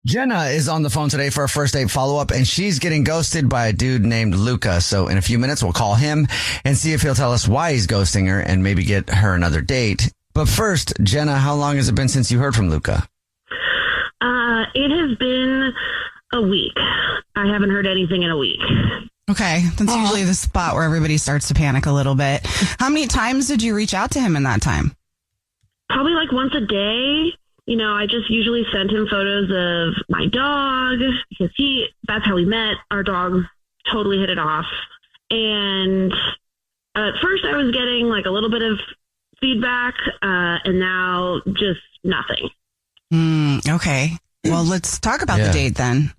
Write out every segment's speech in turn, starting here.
Jenna is on the phone today for a first date follow-up, and she's getting ghosted by a dude named Luca. So in a few minutes, we'll call him and see if he'll tell us why he's ghosting her and maybe get her another date. But first, Jenna, how long has it been since you heard from Luca? It has been a week. I haven't heard anything in a week. Okay, that's usually the spot where everybody starts to panic a little bit. How many times did you reach out to him in that time? Probably like once a day. You know, I just usually sent him photos of my dog because that's how we met. Our dogs totally hit it off. And at first I was getting like a little bit of feedback, and now just nothing. Okay. Well, let's talk about the date then.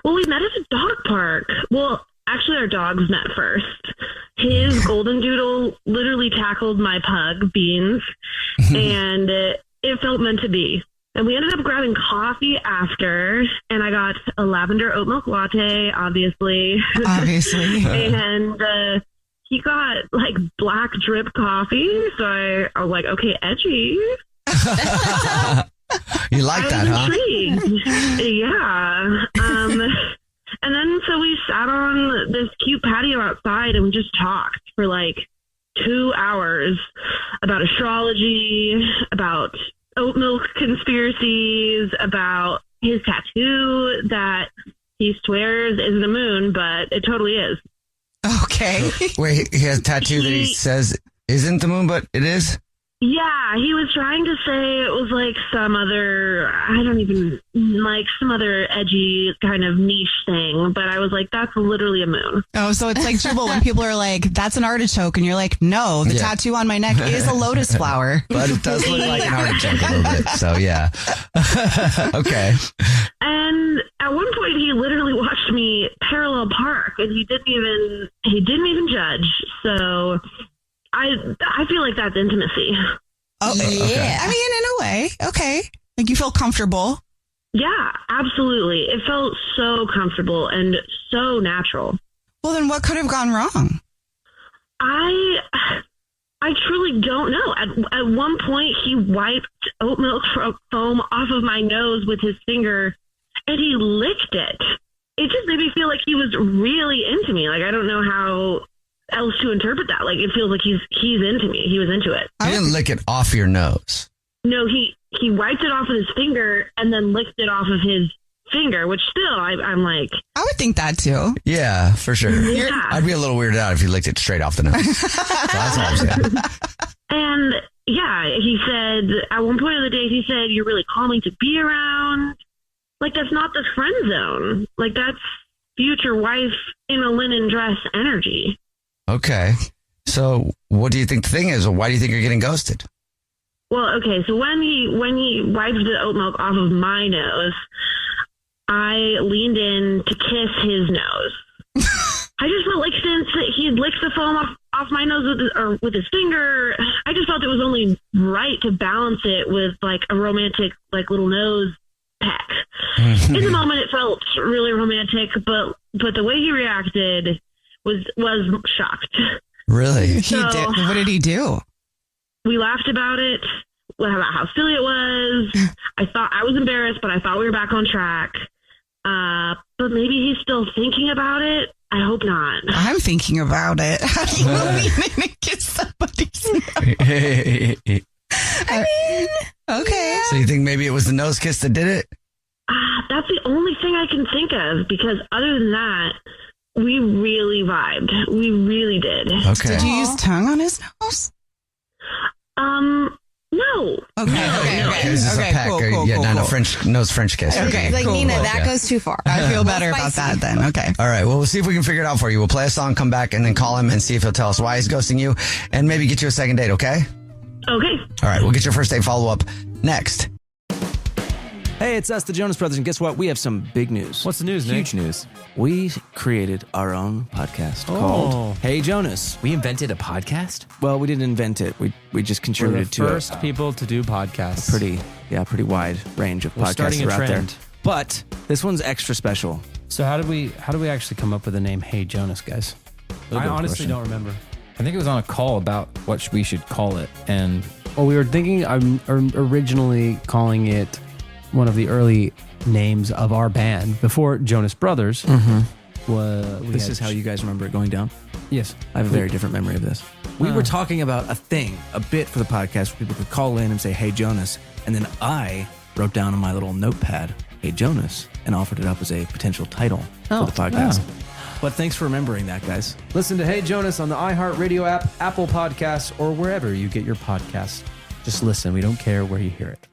Well, we met at a dog park. Well, actually, our dogs met first. His golden doodle literally tackled my pug, Beans, and it felt meant to be. And we ended up grabbing coffee after, and I got a lavender oat milk latte, obviously. And he got like black drip coffee. So I was like, okay, edgy. You like that, huh? Intrigued. Yeah. And then so we sat on this cute patio outside and we just talked for like 2 hours about astrology, about oat milk conspiracies, about his tattoo that he swears isn't a moon, but it totally is. Okay. Wait, he has a tattoo that he says isn't the moon, but it is? Yeah, he was trying to say it was like some other edgy kind of niche thing, but I was like, that's literally a moon. Oh, so it's like Jubal when people are like, that's an artichoke, and you're like, no, the tattoo on my neck is a lotus flower. But it does look like an artichoke a little bit, so yeah. Okay. And at one point, he literally watched me parallel park, and he didn't even judge, so I feel like that's intimacy. Oh, yeah. Okay. I mean, in a way. Okay. Like you feel comfortable. Yeah, absolutely. It felt so comfortable and so natural. Well, then what could have gone wrong? I truly don't know. At one point, he wiped oat milk foam off of my nose with his finger, and he licked it. It just made me feel like he was really into me. Like, I don't know how else to interpret that. Like, it feels like he's into me. He was into it. He didn't lick it off your nose. No, he wiped it off with his finger and then licked it off of his finger, which still I'm like, I would think that too. Yeah, for sure. Yeah. I'd be a little weirded out if you licked it straight off the nose. So that's all I'm saying. And yeah, he said at one point of the day, he said, "You're really calming to be around." Like, that's not the friend zone. Like, that's future wife in a linen dress energy. Okay. So what do you think the thing is? Or why do you think you're getting ghosted? Well, okay. So when he wiped the oat milk off of my nose, I leaned in to kiss his nose. I just felt like since he had licked the foam off my nose with his finger, I just felt it was only right to balance it with like a romantic, like, little nose peck. In the moment, it felt really romantic, but the way he reacted was shocked. Really? What did he do? We laughed about it, about how silly it was. I was embarrassed, but I thought we were back on track. But maybe he's still thinking about it. I hope not. I'm thinking about it. How do you lean in and kiss somebody's nose? I mean, okay. So you think maybe it was the nose kiss that did it? That's the only thing I can think of, because other than that, we really vibed. We really did. Okay. Did you use tongue on his nose? No. Okay. Is this a peck? Cool. Not a French kiss. Okay, like, cool. Nina, that goes too far. I feel better about that then. Okay. All right. Well, we'll see if we can figure it out for you. We'll play a song, come back, and then call him and see if he'll tell us why he's ghosting you and maybe get you a second date, okay? Okay. All right. We'll get your first date follow-up next. Hey, it's us, the Jonas Brothers, and guess what? We have some big news. What's the news, Nick? Huge news. We created our own podcast called Hey Jonas. We invented a podcast? Well, we didn't invent it. We just We're the contributed to first people to do podcasts. pretty wide range of We're podcasts starting a that are out there. trend. But this one's extra special. So how did we actually come up with the name Hey Jonas, guys? Good I honestly question. don't remember. I think it was on a call about what we should call it. And Well, we were thinking originally calling it one of the early names of our band before Jonas Brothers. This is how you guys remember it going down? Yes. I have a very different memory of this. We were talking about a bit for the podcast where people could call in and say, "Hey, Jonas." And then I wrote down on my little notepad, "Hey, Jonas," and offered it up as a potential title for the podcast. But thanks for remembering that, guys. Listen to Hey Jonas on the iHeartRadio app, Apple Podcasts, or wherever you get your podcasts. Just listen. We don't care where you hear it.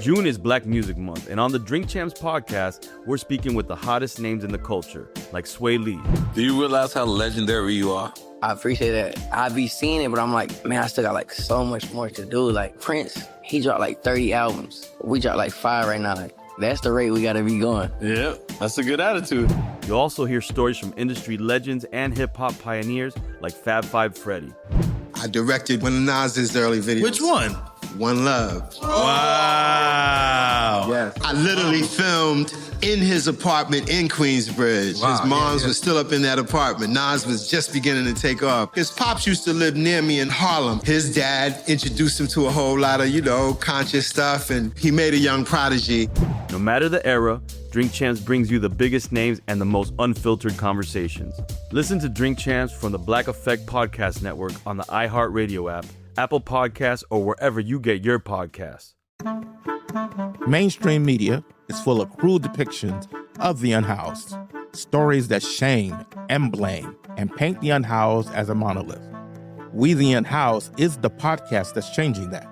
June is Black Music Month, and on the Drink Champs podcast, we're speaking with the hottest names in the culture, like Sway Lee. Do you realize how legendary you are? I appreciate that. I be seeing it, but I'm like, man, I still got like so much more to do. Like Prince, he dropped like 30 albums. We dropped like 5 right now. Like, that's the rate we gotta be going. Yeah, that's a good attitude. You'll also hear stories from industry legends and hip-hop pioneers like Fab Five Freddy. I directed one of Nas's early videos. Which one? One Love. Wow. Yes. I literally filmed in his apartment in Queensbridge. His mom's was still up in that apartment. Nas was just beginning to take off. His pops used to live near me in Harlem. His dad introduced him to a whole lot of, conscious stuff, and he made a young prodigy. No matter the era, Drink Champs brings you the biggest names and the most unfiltered conversations. Listen to Drink Champs from the Black Effect Podcast Network on the iHeartRadio app, Apple Podcasts, or wherever you get your podcasts. Mainstream media is full of cruel depictions of the unhoused, stories that shame and blame and paint the unhoused as a monolith. We the Unhoused is the podcast that's changing that.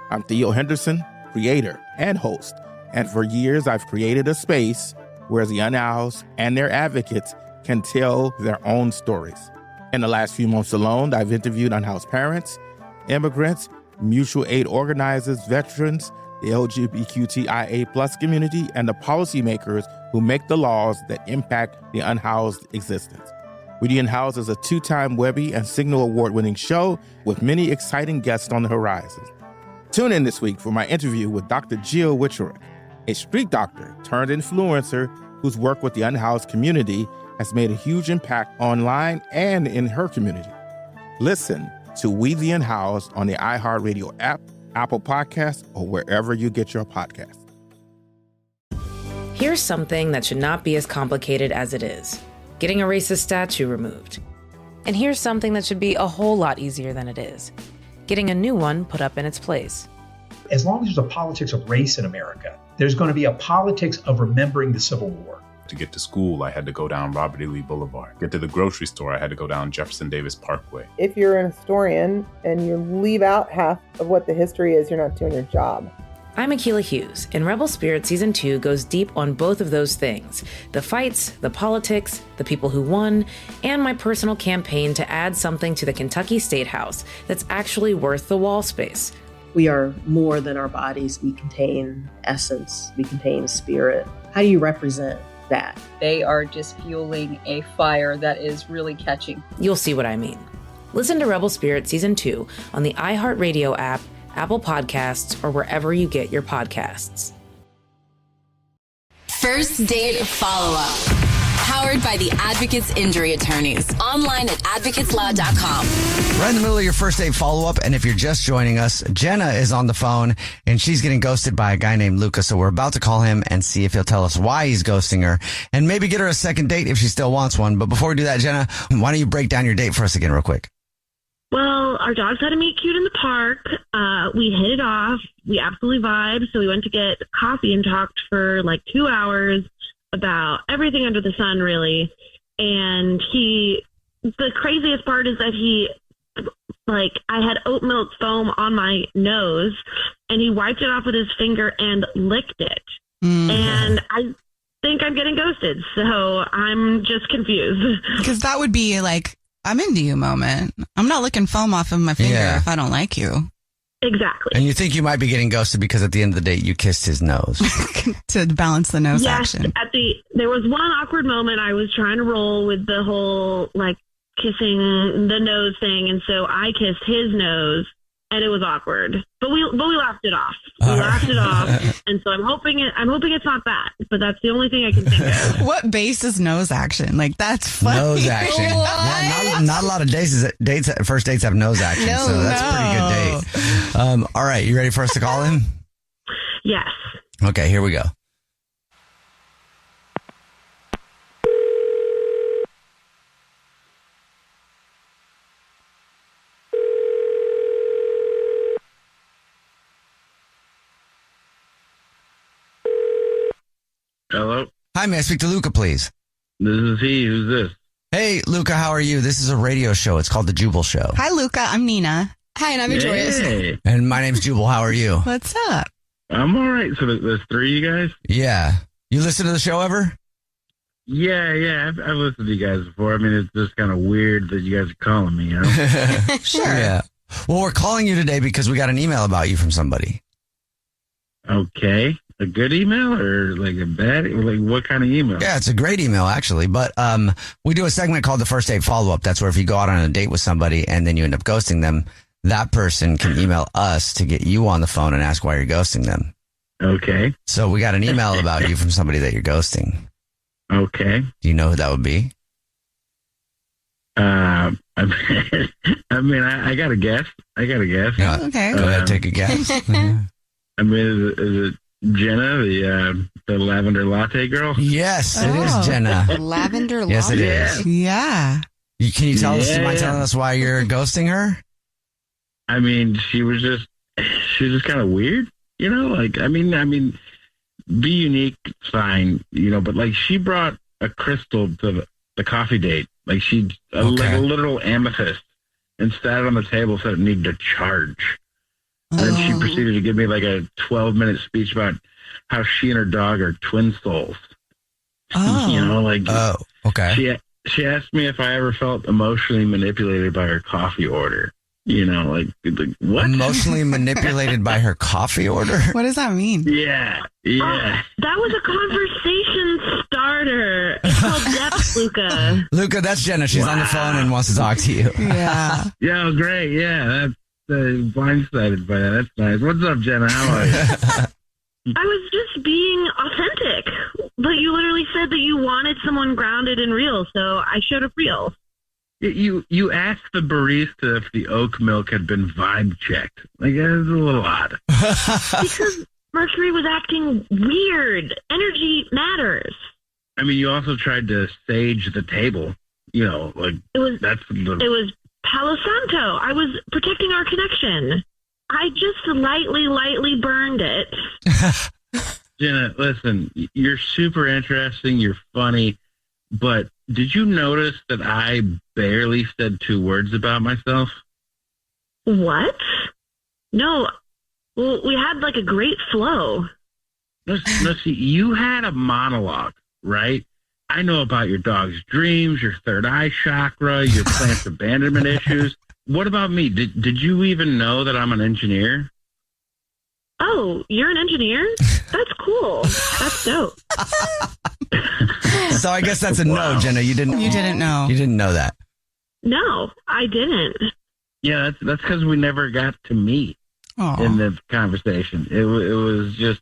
I'm Theo Henderson, creator and host, and for years I've created a space where the unhoused and their advocates can tell their own stories. In the last few months alone, I've interviewed unhoused parents, immigrants, mutual aid organizers, veterans, the LGBTQIA+ community, and the policymakers who make the laws that impact the unhoused existence. We the Unhoused is a 2-time Webby and Signal Award-winning show with many exciting guests on the horizon. Tune in this week for my interview with Dr. Jill Wicherick, a street doctor turned influencer whose work with the unhoused community has made a huge impact online and in her community. Listen to We the Unhoused on the iHeartRadio app, Apple Podcasts, or wherever you get your podcasts. Here's something that should not be as complicated as it is. Getting a racist statue removed. And here's something that should be a whole lot easier than it is. Getting a new one put up in its place. As long as there's a politics of race in America, there's going to be a politics of remembering the Civil War. To get to school, I had to go down Robert E. Lee Boulevard. Get to the grocery store, I had to go down Jefferson Davis Parkway. If you're an historian and you leave out half of what the history is, you're not doing your job. I'm Akilah Hughes, and Rebel Spirit Season 2 goes deep on both of those things. The fights, the politics, the people who won, and my personal campaign to add something to the Kentucky State House that's actually worth the wall space. We are more than our bodies. We contain essence. We contain spirit. How do you represent that? They are just fueling a fire that is really catching. You'll see what I mean. Listen to Rebel Spirit Season 2 on the iHeartRadio app, Apple Podcasts, or wherever you get your podcasts. First Date Follow-Up. Powered by the Advocates Injury Attorneys. Online at advocateslaw.com. We're in the middle of your first date follow-up, and if you're just joining us, Jenna is on the phone, and she's getting ghosted by a guy named Luca, so we're about to call him and see if he'll tell us why he's ghosting her, and maybe get her a second date if she still wants one. But before we do that, Jenna, why don't you break down your date for us again real quick? Well, our dogs had to meet cute in the park. We hit it off. We absolutely vibed, so we went to get coffee and talked for like 2 hours about everything under the sun, really. And the craziest part is that I had oat milk foam on my nose, and he wiped it off with his finger and licked it. And I think I'm getting ghosted, so I'm just confused. Because that would be like, I'm into you moment. I'm not licking foam off of my finger if I don't like you. Exactly. And you think you might be getting ghosted because at the end of the date, you kissed his nose. To balance the nose action. There was one awkward moment. I was trying to roll with the whole, kissing the nose thing, and so I kissed his nose, and it was awkward. But we laughed it off. And so I'm hoping it's not that, but that's the only thing I can think of. What base is nose action? That's funny. Nose action. Yeah, not a lot of first dates have nose action, so that's a pretty good date. All right, you ready for us to call him? Yes. Okay, here we go. Hello? Hi, may I speak to Luca, please? This is he. Who's this? Hey, Luca, how are you? This is a radio show. It's called The Jubal Show. Hi, Luca. I'm Nina. Hi, and I'm Victorious. Hey. And my name's Jubal. How are you? What's up? I'm all right. So there's three of you guys? Yeah. You listen to the show ever? Yeah. I've listened to you guys before. I mean, it's just kind of weird that you guys are calling me, you know? Sure. Yeah. Well, we're calling you today because we got an email about you from somebody. Okay. A good email or like a bad? Like what kind of email? Yeah, it's a great email, actually. But we do a segment called the First Date Follow-Up. That's where if you go out on a date with somebody and then you end up ghosting them, that person can email us to get you on the phone and ask why you're ghosting them. Okay. So we got an email about you from somebody that you're ghosting. Okay. Do you know who that would be? I mean, I got a guess. Yeah. Okay. Go ahead, take a guess. I mean, is it Jenna, the Lavender Latte girl? Yes, it is Jenna. Lavender Latte? Yes, it is. Yeah. Can you tell us? Yeah, You mind yeah. telling us why you're ghosting her? I mean, she was just kind of weird, you know? Like, I mean, be unique, fine, you know, but like she brought a crystal to the coffee date. Like like a literal amethyst, and sat it on the table, said it needed to charge. And then she proceeded to give me like a 12-minute speech about how she and her dog are twin souls. Oh. You know, like okay. She asked me if I ever felt emotionally manipulated by her coffee order. You know, like what? Emotionally manipulated by her coffee order? What does that mean? Yeah. That was a conversation starter. It's called depth, Luca. Luca, that's Jenna. She's on the phone and wants to talk to you. Yeah. Yeah, great. Yeah, that's blindsided by that. That's nice. What's up, Jenna? How are you? I was just being authentic. But you literally said that you wanted someone grounded and real, so I showed up real. You asked the barista if the oat milk had been vibe checked. Like, it's a little odd. Because Mercury was acting weird. Energy matters. I mean, you also tried to sage the table. You know, like, It was that's Palo Santo. I was protecting our connection. I just lightly burned it. Jenna, listen, you're super interesting. You're funny. But did you notice that I barely said 2 words about myself? What? No. Well, we had like a great flow. Let's see. You had a monologue, right? I know about your dog's dreams, your third eye chakra, your plant abandonment issues. What about me? Did you even know that I'm an engineer? Oh, you're an engineer? That's cool. That's dope. So I guess that's a no, Jenna. You didn't know. You didn't know that. No, I didn't. Yeah, that's because we never got to meet in the conversation. It was just,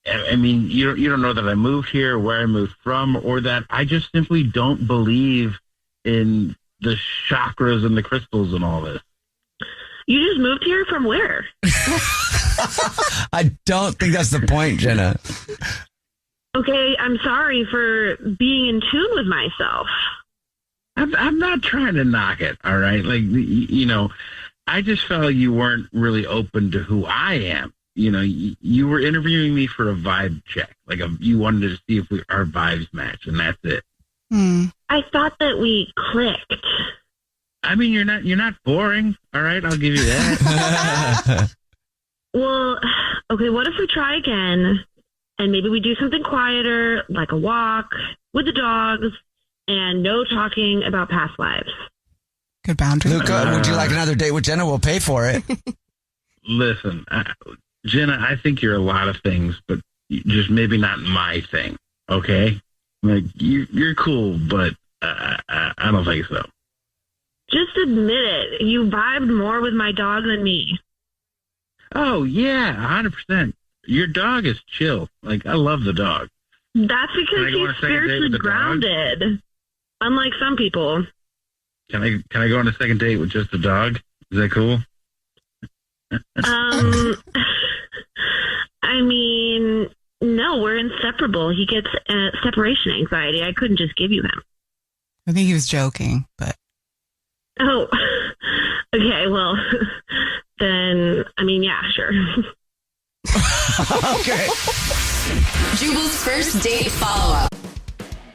I mean, you don't know that I moved here, where I moved from, or that I just simply don't believe in the chakras and the crystals and all this. You just moved here from where? I don't think that's the point, Jenna. Okay, I'm sorry for being in tune with myself. I'm not trying to knock it, all right? Like, you know, I just felt you weren't really open to who I am. You know, you were interviewing me for a vibe check. Like, you wanted to see if our vibes match, and that's it. I thought that we clicked. I mean, you're not boring, all right? I'll give you that. Well, okay, what if we try again, and maybe we do something quieter, like a walk with the dogs, and no talking about past lives. Good boundary. Luca, would you like another date with Jenna? We'll pay for it. Listen, Jenna, I think you're a lot of things, but just maybe not my thing, okay? Like, you're cool, but I don't think so. Just admit it. You vibed more with my dog than me. Oh, yeah, 100%. Your dog is chill. Like, I love the dog. That's Can because I go on a he's second date with spiritually the dog? grounded. Unlike some people. Can I go on a second date with just the dog? Is that cool? I I mean, no, we're inseparable. He gets separation anxiety. I couldn't just give you him. I think he was joking, but. Oh, okay. Well, then, I mean, yeah, sure. Okay. Jubal's first date follow-up.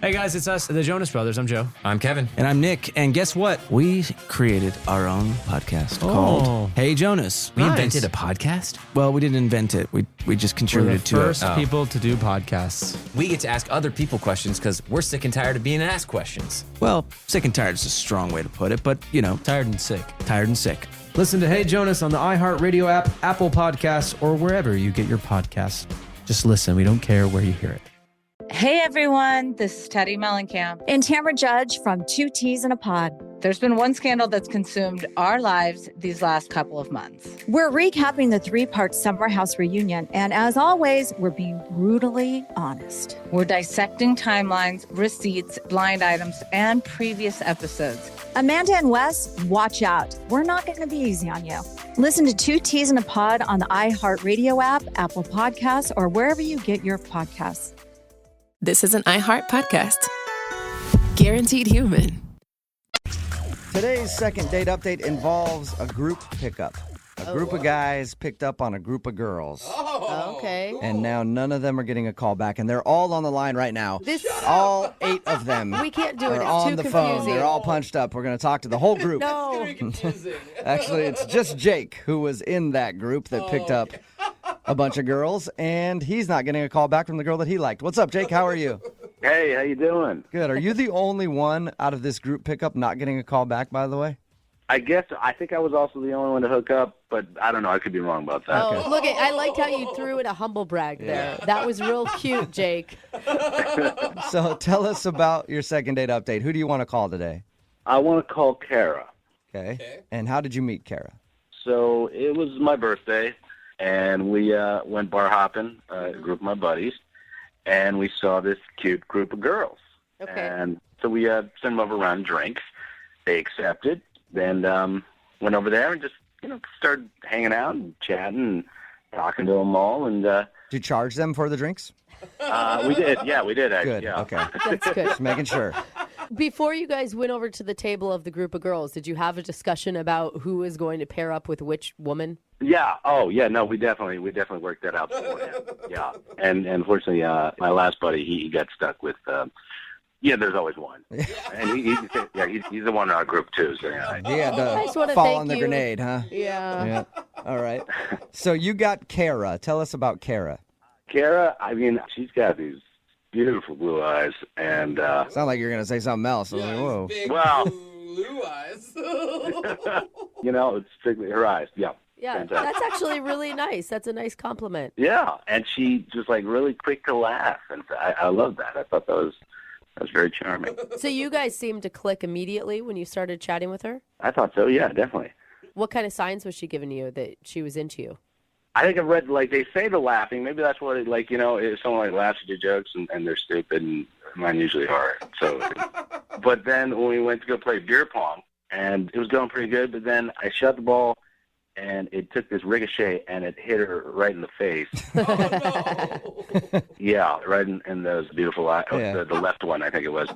Hey guys, it's us, the Jonas Brothers. I'm Joe. I'm Kevin. And I'm Nick. And guess what? We created our own podcast called Hey Jonas. We invented a podcast? Well, we didn't invent it. We just contributed to it. We're the first people to do podcasts. We get to ask other people questions because we're sick and tired of being asked questions. Well, sick and tired is a strong way to put it, but, you know. Tired and sick. Tired and sick. Listen to Hey Jonas on the iHeartRadio app, Apple Podcasts, or wherever you get your podcasts. Just listen. We don't care where you hear it. Hey everyone, this is Teddy Mellencamp and Tamara Judge from Two Teas in a Pod. There's been one scandal that's consumed our lives these last couple of months. We're recapping the 3-part Summer House reunion, and as always, we're being brutally honest. We're dissecting timelines, receipts, blind items, and previous episodes. Amanda and Wes, watch out. We're not going to be easy on you. Listen to Two Teas in a Pod on the iHeartRadio app, Apple Podcasts, or wherever you get your podcasts. This is an iHeart podcast. Guaranteed human. Today's second date update involves a group pickup. A group of guys picked up on a group of girls. Oh, okay. And now none of them are getting a call back, and they're all on the line right now. All 8 of them. We can't do it. Are It's on too the confusing. phone. They're all punched up. We're going to talk to the whole group. No. Actually, it's just Jake who was in that group that picked up a bunch of girls, and he's not getting a call back from the girl that he liked. What's up, Jake? How are you? Hey, how you doing? Good. Are you the only one out of this group pickup not getting a call back, by the way? I think I was also the only one to hook up, but I don't know. I could be wrong about that. Oh, look, I liked how you threw in a humble brag there. That was real cute, Jake. So tell us about your second date update. Who do you want to call today? I want to call Kara. Okay. And how did you meet Kara? So it was my birthday, and we went bar hopping, a group of my buddies, and we saw this cute group of girls. Okay. And so we sent them over around drinks. They accepted. Then went over there and just, started hanging out and chatting and talking to them all. And did you charge them for the drinks? We did. Yeah, we did, actually. Good. Yeah. Okay. That's good. Just making sure. Before you guys went over to the table of the group of girls, did you have a discussion about who is going to pair up with which woman? Yeah. Oh, yeah. No, we definitely worked that out beforehand. Yeah. And unfortunately, my last buddy, he got stuck with. There's always one, and he's the one in our group too. So yeah, He had I just wanna to fall thank on the you. grenade, huh? Yeah. All right. So you got Kara. Tell us about Kara. Kara, I mean, she's got these beautiful blue eyes, and Sound like you're gonna say something else. I was like, whoa. well, Blue eyes. it's strictly her eyes. Yeah. Yeah, Fantastic. that's actually really nice. That's a nice compliment. Yeah, and she just really quick to laugh, and I love that. I thought that was very charming. So you guys seemed to click immediately when you started chatting with her? I thought so. Yeah, definitely. What kind of signs was she giving you that she was into you? I think I've read, they say the laughing. Maybe that's what if someone laughs at your jokes and they're stupid, and mine usually are. So, but then when we went to go play beer pong, and it was going pretty good, but then I shot the ball, and it took this ricochet, and it hit her right in the face. Yeah, right in those beautiful eyes. Yeah. The left one, I think it was.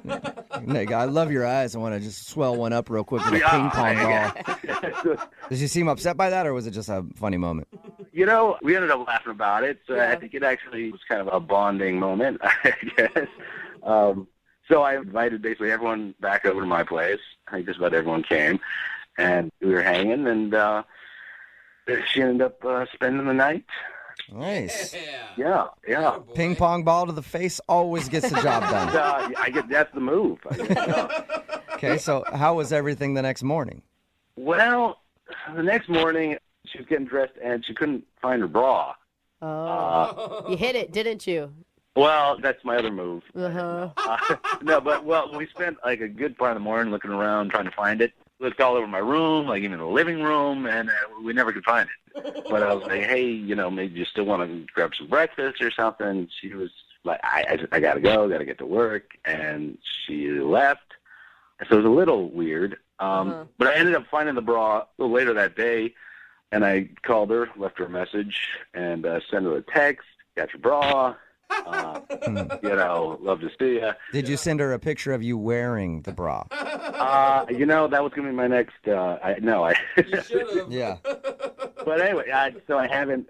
Nick, I love your eyes. I want to just swell one up real quick with a ping pong ball. Did she seem upset by that, or was it just a funny moment? We ended up laughing about it. So I think it actually was kind of a bonding moment, I guess. So I invited basically everyone back over to my place. I think just about everyone came. And we were hanging, and she ended up spending the night. Nice. Yeah. Ping pong ball to the face always gets the job done. I guess that's the move. Okay, so how was everything the next morning? Well, the next morning, she was getting dressed, and she couldn't find her bra. Oh, you hit it, didn't you? Well, that's my other move. Uh-huh. No, but we spent a good part of the morning looking around trying to find it. Looked all over my room, even the living room, and we never could find it. But I was like, hey, maybe you still want to grab some breakfast or something. She was like, I got to go, got to get to work, and she left. So it was a little weird. But I ended up finding the bra a little later that day, and I called her, left her a message, and sent her a text. got your bra. Love to see you. Did you send her a picture of you wearing the bra? That was going to be my next. You should have. Yeah. But anyway, I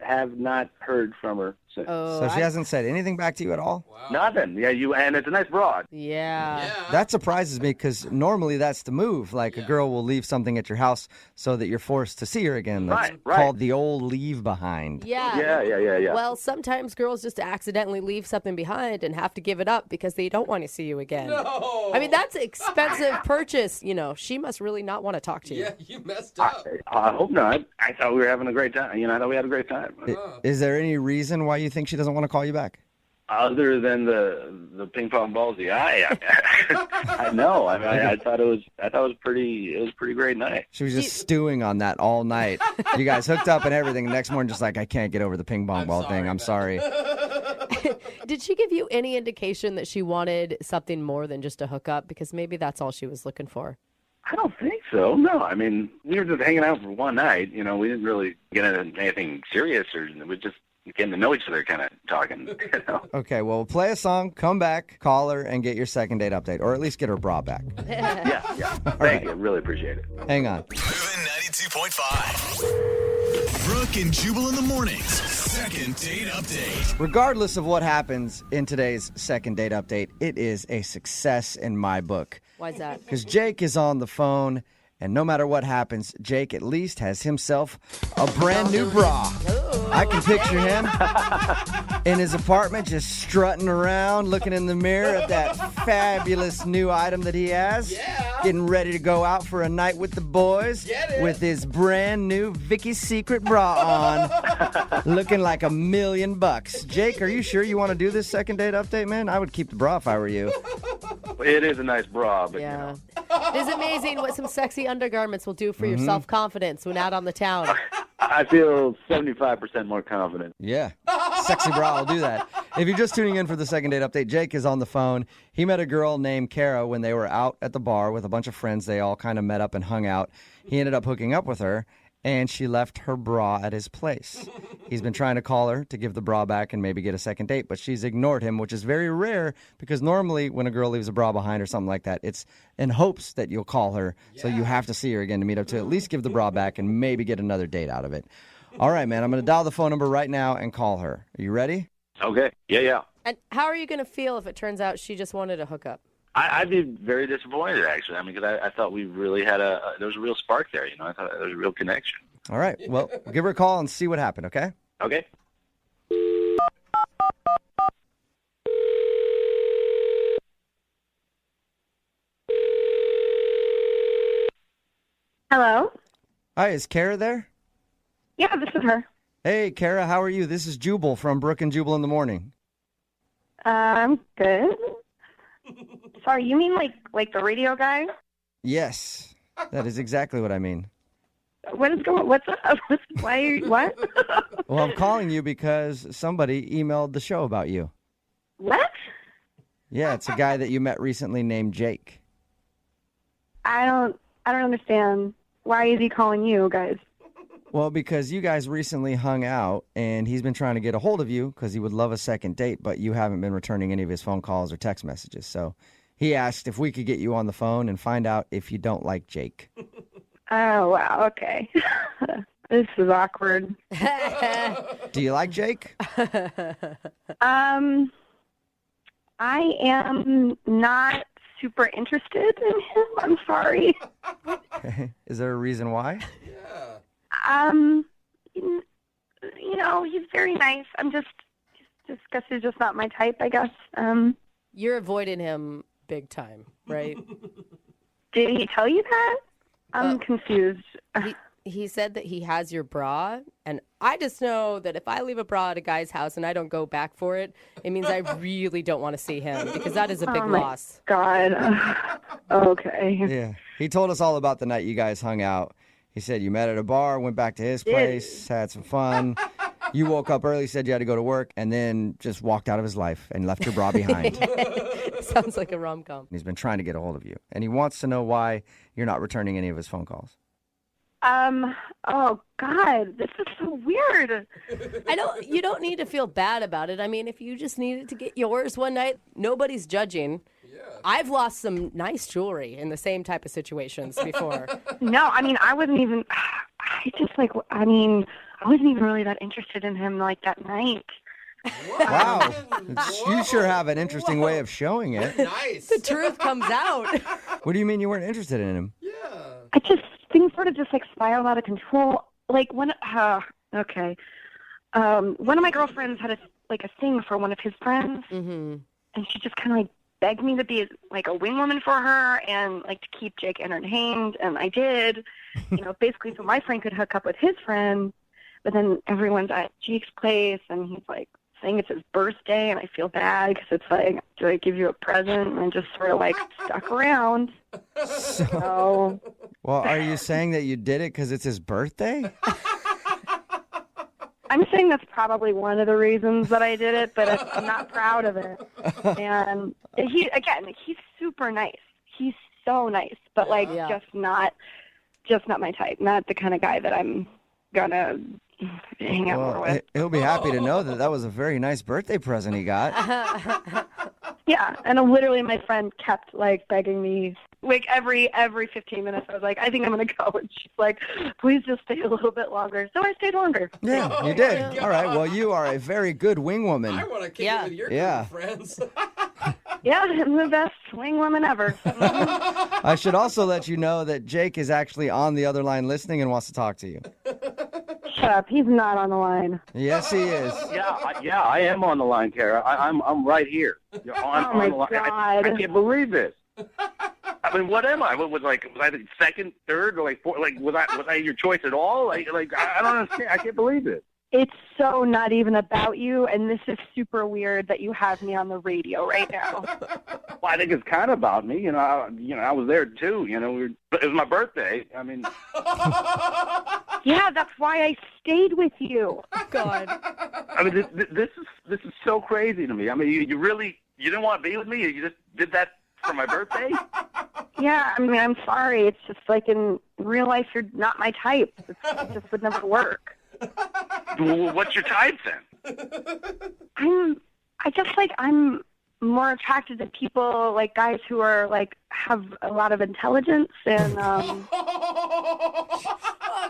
have not heard from her since. So she hasn't said anything back to you at all? Wow. Nothing. Yeah, and it's a nice broad. Yeah. That surprises me because normally that's the move. Like a girl will leave something at your house so that you're forced to see her again. That's called the old leave behind. Yeah. Yeah. Well, sometimes girls just accidentally leave something behind and have to give it up because they don't want to see you again. No. I mean, that's an expensive purchase. She must really not want to talk to you. Yeah, you messed up. I hope not. I thought we were having a great time. I thought we had a great time. Is there any reason why you think she doesn't want to call you back? Other than the ping pong balls in the eye, I know. I mean, I thought it was pretty great night. She was just stewing on that all night. You guys hooked up and everything. The next morning, just like, I can't get over the ping pong ball thing. I'm sorry. Did she give you any indication that she wanted something more than just a hookup? Because maybe that's all she was looking for. I don't think so. No, I mean, we were just hanging out for one night. We didn't really get into anything serious, or we just getting to know each other, kind of talking. Okay, well, we'll play a song, come back, call her, and get your second date update, or at least get her bra back. Yeah. Thank you. Really appreciate it. Hang on. Moving 92.5. Brooke and Jubal in the mornings. Second date update. Regardless of what happens in today's second date update, it is a success in my book. Why's that? Because Jake is on the phone, and no matter what happens, Jake at least has himself a brand new bra. I can picture him in his apartment just strutting around, looking in the mirror at that fabulous new item that he has. Yeah. Getting ready to go out for a night with the boys with his brand new Vicky's Secret bra on, looking like $1 million. Jake, are you sure you want to do this second date update, man? I would keep the bra if I were you. It is a nice bra, but It is amazing what some sexy undergarments will do for your self-confidence when out on the town. I feel 75% more confident. Yeah. Sexy bra will do that. If you're just tuning in for the second date update, Jake is on the phone. He met a girl named Kara when they were out at the bar with a bunch of friends. They all kind of met up and hung out. He ended up hooking up with her, and she left her bra at his place. He's been trying to call her to give the bra back and maybe get a second date, but she's ignored him, which is very rare because normally when a girl leaves a bra behind or something like that, it's in hopes that you'll call her, so you have to see her again to meet up to at least give the bra back and maybe get another date out of it. All right, man, I'm going to dial the phone number right now and call her. Are you ready? Okay. Yeah. And how are you going to feel if it turns out she just wanted a hookup? I'd be very disappointed, actually. I mean, because I thought we really had there was a real spark there, I thought there was a real connection. All right, well, give her a call and see what happened, okay? Okay. Hello? Hi, is Kara there? Yeah, this is her. Hey, Kara, how are you? This is Jubal from Brooke and Jubal in the morning. I'm good. Sorry, you mean like the radio guy? Yes, that is exactly what I mean. What's up? What? Well, I'm calling you because somebody emailed the show about you. What? Yeah, it's a guy that you met recently named Jake. I don't understand. Why is he calling you guys? Well, because you guys recently hung out, and he's been trying to get a hold of you because he would love a second date, but you haven't been returning any of his phone calls or text messages. So he asked if we could get you on the phone and find out if you don't like Jake. Oh, wow. Okay. This is awkward. Do you like Jake? I am not super interested in him. I'm sorry. Is there a reason why? He's very nice. I'm just guess he's just not my type, I guess. You're avoiding him big time, right? Did he tell you that? I'm confused. He said that he has your bra, and I just know that if I leave a bra at a guy's house and I don't go back for it, it means I really don't want to see him because that is a big loss. God. Okay. Yeah. He told us all about the night you guys hung out. He said you met at a bar, went back to his place, had some fun. You woke up early, said you had to go to work, and then just walked out of his life and left your bra behind. Sounds like a rom-com. He's been trying to get a hold of you, and he wants to know why you're not returning any of his phone calls. Oh God, this is so weird. You don't need to feel bad about it. I mean, if you just needed to get yours one night, nobody's judging. Yeah. I've lost some nice jewelry in the same type of situations before. No, I mean, I wasn't even really that interested in him like that night. Wow. You sure have an interesting way of showing it. Nice. The truth comes out. What do you mean you weren't interested in him? Things sort of just like spiraled out of control. Like one of my girlfriends had a thing for one of his friends, and she just kind of like begged me to be like a wing woman for her and like to keep Jake entertained, and I did. Basically, so my friend could hook up with his friend, but then everyone's at Jake's place, and he's like saying it's his birthday, and I feel bad because it's like, do I give you a present? And I just sort of like stuck around. So. Well, are you saying that you did it because it's his birthday? I'm saying that's probably one of the reasons that I did it, but I'm not proud of it. And he's super nice. He's so nice, but just not my type. Not the kind of guy that I'm gonna hang out more with. He'll be happy to know that was a very nice birthday present he got. Yeah, and literally my friend kept like begging me. Like every 15 minutes, I was like, I think I'm going to go. And she's like, please just stay a little bit longer. So I stayed longer. Yeah, you did. All right. Well, you are a very good wing woman. I want to kick it with your group of friends. Yeah, I'm the best wing woman ever. I should also let you know that Jake is actually on the other line listening and wants to talk to you. Shut up. He's not on the line. Yes, he is. Yeah, I am on the line, Kara. I'm right here. I'm my on the line. I can't believe this. I mean, what am I? Was I the second, third, or like fourth? Like, was I your choice at all? Like, I don't understand. I can't believe it. It's so not even about you, and this is super weird that you have me on the radio right now. Well, I think it's kind of about me. I was there too. It was my birthday. I mean, yeah, that's why I stayed with you. God. I mean, this is so crazy to me. I mean, you didn't want to be with me. You just did that for my birthday? Yeah, I mean, I'm sorry. It's just like in real life, you're not my type. It just would never work. What's your type then? I'm more attracted to people like guys who are like have a lot of intelligence and. Oh,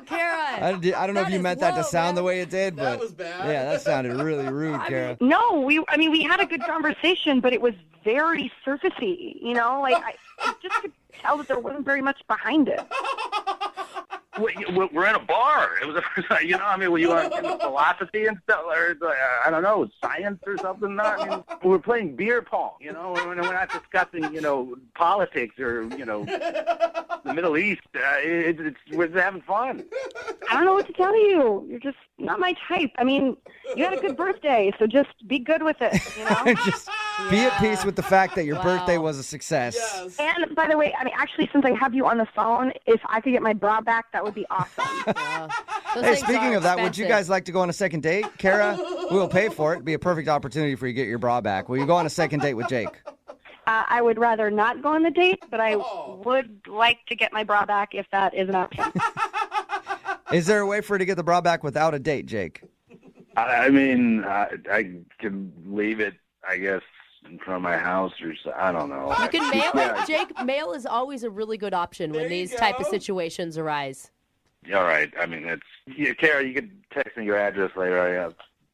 Kara! I don't know if you meant that to sound the way it did, but that was bad. Yeah, that sounded really rude, Kara. No, we had a good conversation, but it was very surfacey. I just could tell that there wasn't very much behind it. We're in a bar. It was, were you on philosophy and stuff, or I don't know, science or something? We're playing beer pong. We're not discussing, politics or, the Middle East. We're just having fun. I don't know what to tell you. You're just not my type. I mean, you had a good birthday, so just be good with it. Just be at peace with the fact that your birthday was a success. Yes. And by the way, actually, since I have you on the phone, if I could get my bra back, that would be awesome. Yeah. Hey, speaking of that, would you guys like to go on a second date? Kara, we'll pay for it. It'd be a perfect opportunity for you to get your bra back. Will you go on a second date with Jake? I would rather not go on the date, but I would like to get my bra back if that is an option. Is there a way for her to get the bra back without a date, Jake? I mean, I can leave it, I guess, in front of my house or so. I don't know. You can mail it, Jake. Mail is always a really good option when these type of situations arise. All right. I mean, Kara, you could text me your address later.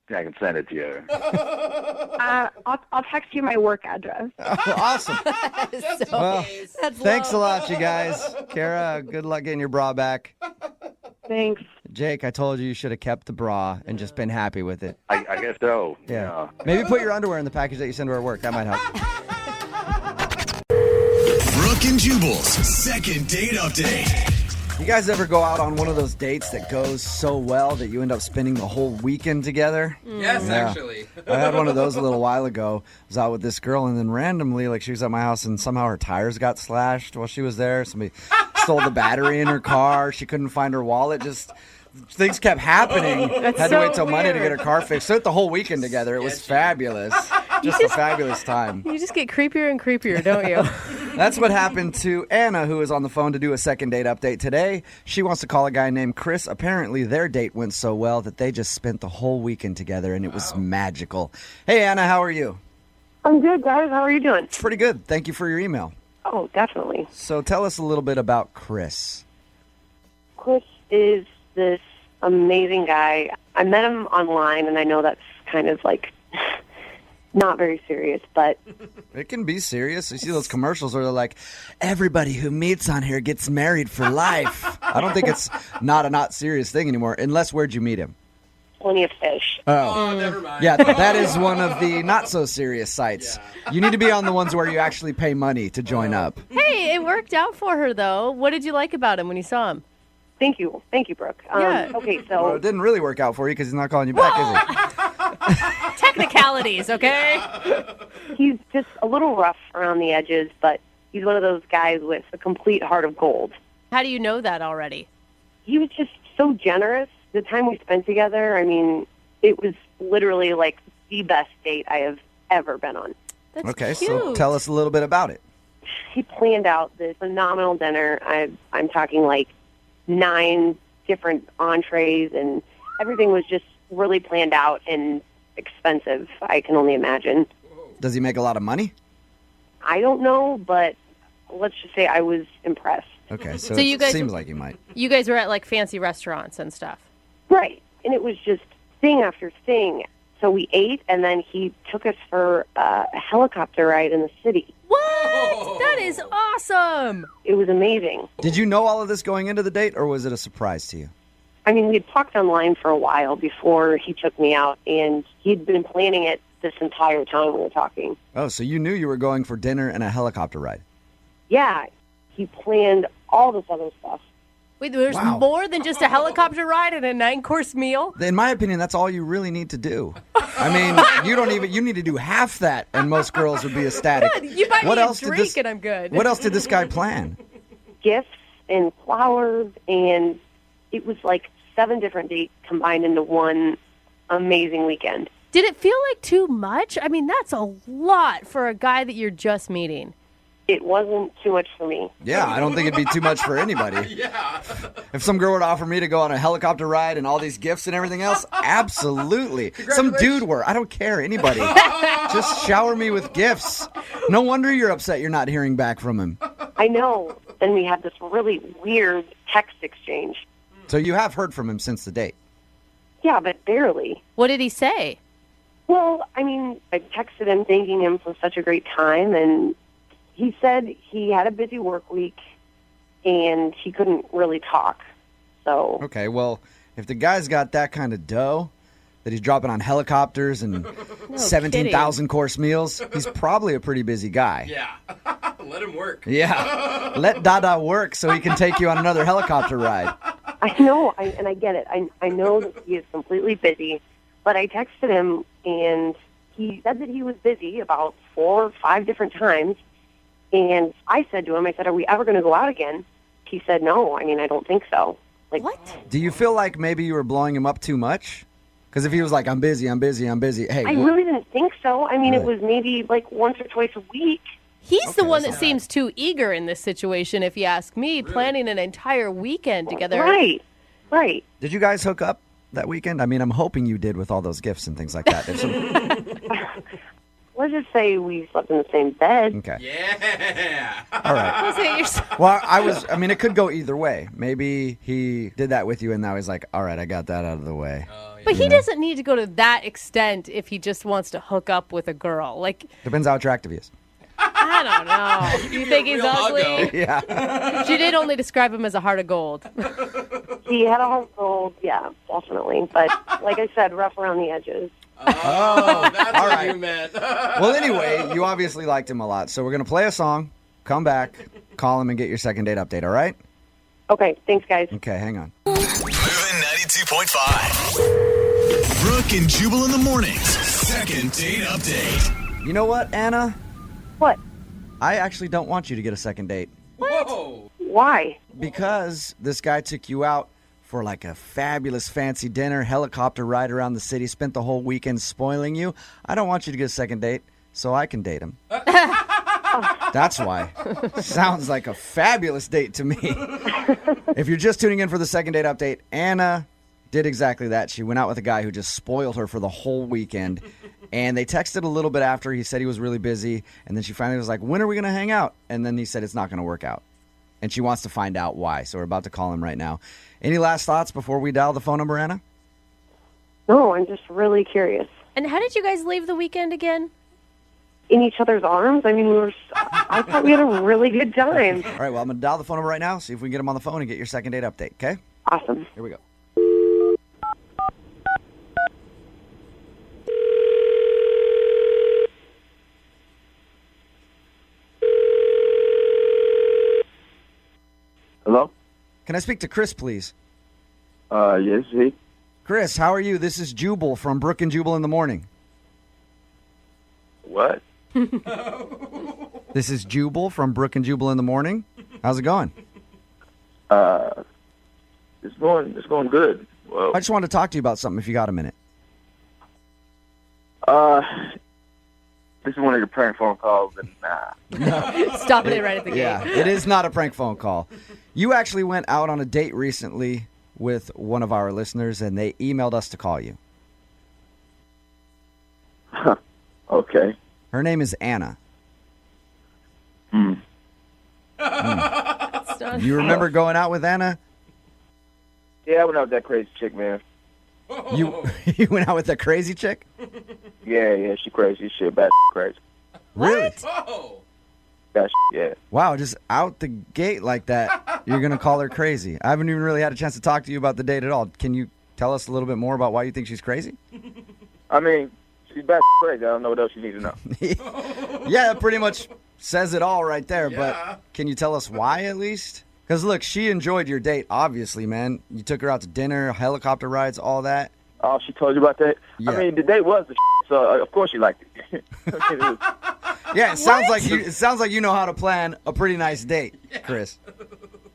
I can send it to you. I'll text you my work address. Oh, awesome. Thanks a lot, you guys. Kara, good luck getting your bra back. Thanks. Jake, I told you should have kept the bra and just been happy with it. I guess so. Yeah. Maybe put your underwear in the package that you send to our work. That might help. Brooke and Jubal's second date update. You guys ever go out on one of those dates that goes so well that you end up spending the whole weekend together? Yes, actually. I had one of those a little while ago. I was out with this girl, and then randomly, she was at my house, and somehow her tires got slashed while she was there. Somebody stole the battery in her car. She couldn't find her wallet. Just things kept happening. Had to wait till Monday to get her car fixed. So the whole weekend together. It was fabulous. Just a fabulous time. You just get creepier and creepier, don't you? That's what happened to Anna, who is on the phone to do a second date update today. She wants to call a guy named Chris. Apparently, their date went so well that they just spent the whole weekend together, and it was magical. Hey, Anna, how are you? I'm good, guys. How are you doing? Pretty good. Thank you for your email. Oh, definitely. So tell us a little bit about Chris. Chris is this amazing guy. I met him online, and I know that's kind of like not very serious, but it can be serious. You see those commercials where they're like, everybody who meets on here gets married for life. I don't think it's not serious thing anymore, unless where'd you meet him? Plenty of Fish. Oh, never mind. Yeah, that is one of the not so serious sites. Yeah. You need to be on the ones where you actually pay money to join up. Hey, it worked out for her, though. What did you like about him when you saw him? Thank you, Brooke. Yeah. Okay, so Well, it didn't really work out for you because he's not calling you back, is he? Technicalities, okay? He's just a little rough around the edges, but he's one of those guys with a complete heart of gold. How do you know that already? He was just so generous. The time we spent together, I mean, it was literally like the best date I have ever been on. That's okay, cute. so tell us a little bit about it. He planned out this phenomenal dinner. I'm talking like 9 different entrees, and everything was just really planned out and expensive, I can only imagine. Does he make a lot of money? I don't know, but let's just say I was impressed. Okay, so you it guys- seems like he might. You guys were at like fancy restaurants and stuff. Right. And it was just thing after thing. So we ate, and then he took us for a helicopter ride in the city. What? That is awesome. It was amazing. Did you know all of this going into the date, or was it a surprise to you? I mean, we had talked online for a while before he took me out, and he'd been planning it this entire time we were talking. Oh, so you knew you were going for dinner and a helicopter ride. Yeah, he planned all this other stuff. Wait, there's Wow. more than just a helicopter ride and a 9-course meal? In my opinion, that's all you really need to do. I mean, you need to do half that, and most girls would be ecstatic. Good. You buy What me a else did drink this- and I'm good. What else did this guy plan? Gifts and flowers, and it was like 7 different dates combined into one amazing weekend. Did it feel like too much? I mean, that's a lot for a guy that you're just meeting. It wasn't too much for me. Yeah, I don't think it'd be too much for anybody. Yeah. If some girl were to offer me to go on a helicopter ride and all these gifts and everything else, absolutely. Some dude were. I don't care, anybody. Just shower me with gifts. No wonder you're upset you're not hearing back from him. I know. Then we had this really weird text exchange. So you have heard from him since the date. Yeah, but barely. What did he say? Well, I mean, I texted him thanking him for such a great time, and he said he had a busy work week and he couldn't really talk. So Okay, well, if the guy's got that kind of dough that he's dropping on helicopters and 17,000 course meals, he's probably a pretty busy guy. Yeah. Let him work. Yeah. Let Dada work so he can take you on another helicopter ride. I know, and I get it. I know that he is completely busy, but I texted him, and he said that he was busy about 4 or 5 different times. And I said to him, are we ever going to go out again? He said, no. I mean, I don't think so. Like, what? Do you feel like maybe you were blowing him up too much? Because if he was like, I'm busy, hey. I really didn't think so. I mean, Really? it was maybe like once or twice a week. He's the one that seems too eager in this situation, if you ask me, planning an entire weekend together. Right. Did you guys hook up that weekend? I mean, I'm hoping you did with all those gifts and things like that. If Let's just say we slept in the same bed. Okay. Yeah. All right. Well, I mean, it could go either way. Maybe he did that with you, and now he's like, all right, I got that out of the way. But he doesn't need to go to that extent if he just wants to hook up with a girl. Like, Depends how attractive he is. I don't know. You think he's ugly? Yeah. She did only describe him as a heart of gold. He had a heart of gold, yeah, definitely. But like I said, rough around the edges. Oh, that's all what right. you meant. Well, anyway, you obviously liked him a lot. So we're going to play a song, come back, call him, and get your second date update, all right? Okay, thanks, guys. Okay, hang on. Moving 92.5. Brooke and Jubal in the mornings. Second date update. You know what, Anna? What? I actually don't want you to get a second date. Whoa. Why? Because this guy took you out for like a fabulous fancy dinner, helicopter ride around the city, spent the whole weekend spoiling you. I don't want you to get a second date so I can date him. That's why. Sounds like a fabulous date to me. If you're just tuning in for the second date update, Anna did exactly that. She went out with a guy who just spoiled her for the whole weekend. And they texted a little bit after. He said he was really busy. And then she finally was like, when are we going to hang out? And then he said it's not going to work out. And she wants to find out why. So we're about to call him right now. Any last thoughts before we dial the phone number, Anna? No, I'm just really curious. And how did you guys leave the weekend again? In each other's arms? I mean, I thought we had a really good time. All right, well, I'm going to dial the phone number right now, see if we can get him on the phone and get your second date update, okay? Awesome. Here we go. Hello? Can I speak to Chris, please? Yes, he. Chris, how are you? This is Jubal from Brooke and Jubal in the Morning. What? This is Jubal from Brooke and Jubal in the Morning. How's it going? It's going good. Well, I just wanted to talk to you about something if you got a minute. this is one of your prank phone calls, and nah. Stopping it right at the gate. Yeah, it is not a prank phone call. You actually went out on a date recently with one of our listeners, and they emailed us to call you. Okay. Her name is Anna. You remember going out with Anna? Yeah, I went out with that crazy chick, man. You went out with a crazy chick? Yeah, she crazy as shit, bad crazy. Really? Bad yeah. Wow, just out the gate like that, you're going to call her crazy. I haven't even really had a chance to talk to you about the date at all. Can you tell us a little bit more about why you think she's crazy? I mean, she's bad crazy. I don't know what else you need to know. Yeah, it pretty much says it all right there, but can you tell us why at least? Because, look, she enjoyed your date, obviously, man. You took her out to dinner, helicopter rides, all that. Oh, she told you about that? Yeah. I mean, the date was the so of course she liked it. Yeah, it sounds like you know how to plan a pretty nice date, Chris.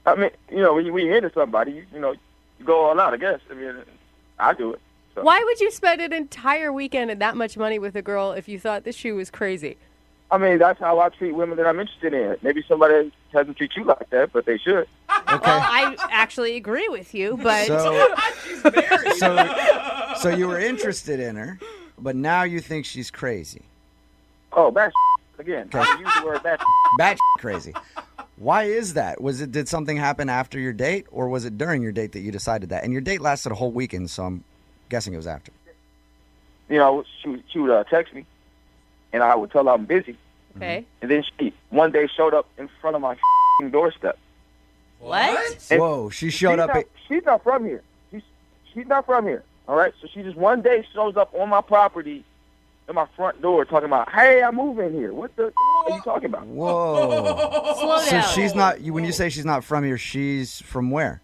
I mean, you know, when you're into somebody, you go all out, I guess. I mean, I do it. So. Why would you spend an entire weekend and that much money with a girl if you thought this shoe was crazy? I mean, that's how I treat women that I'm interested in. Maybe somebody doesn't treat you like that, but they should. Okay. Well, I actually agree with you, but... So you were interested in her, but now you think she's crazy. Oh, bad again. Okay. I use the word bad. Bad crazy. Why is that? Did something happen after your date, or was it during your date that you decided that? And your date lasted a whole weekend, so I'm guessing it was after. You know, she would text me, and I would tell her I'm busy. Okay. And then she one day showed up in front of my doorstep. What? And whoa, she showed up. She's not from here. She's not from here. All right? So she just one day shows up on my property at my front door talking about, hey, I'm moving here. What the are you talking about? Whoa. Slow down. So she's not, when you say she's not from here, she's from where?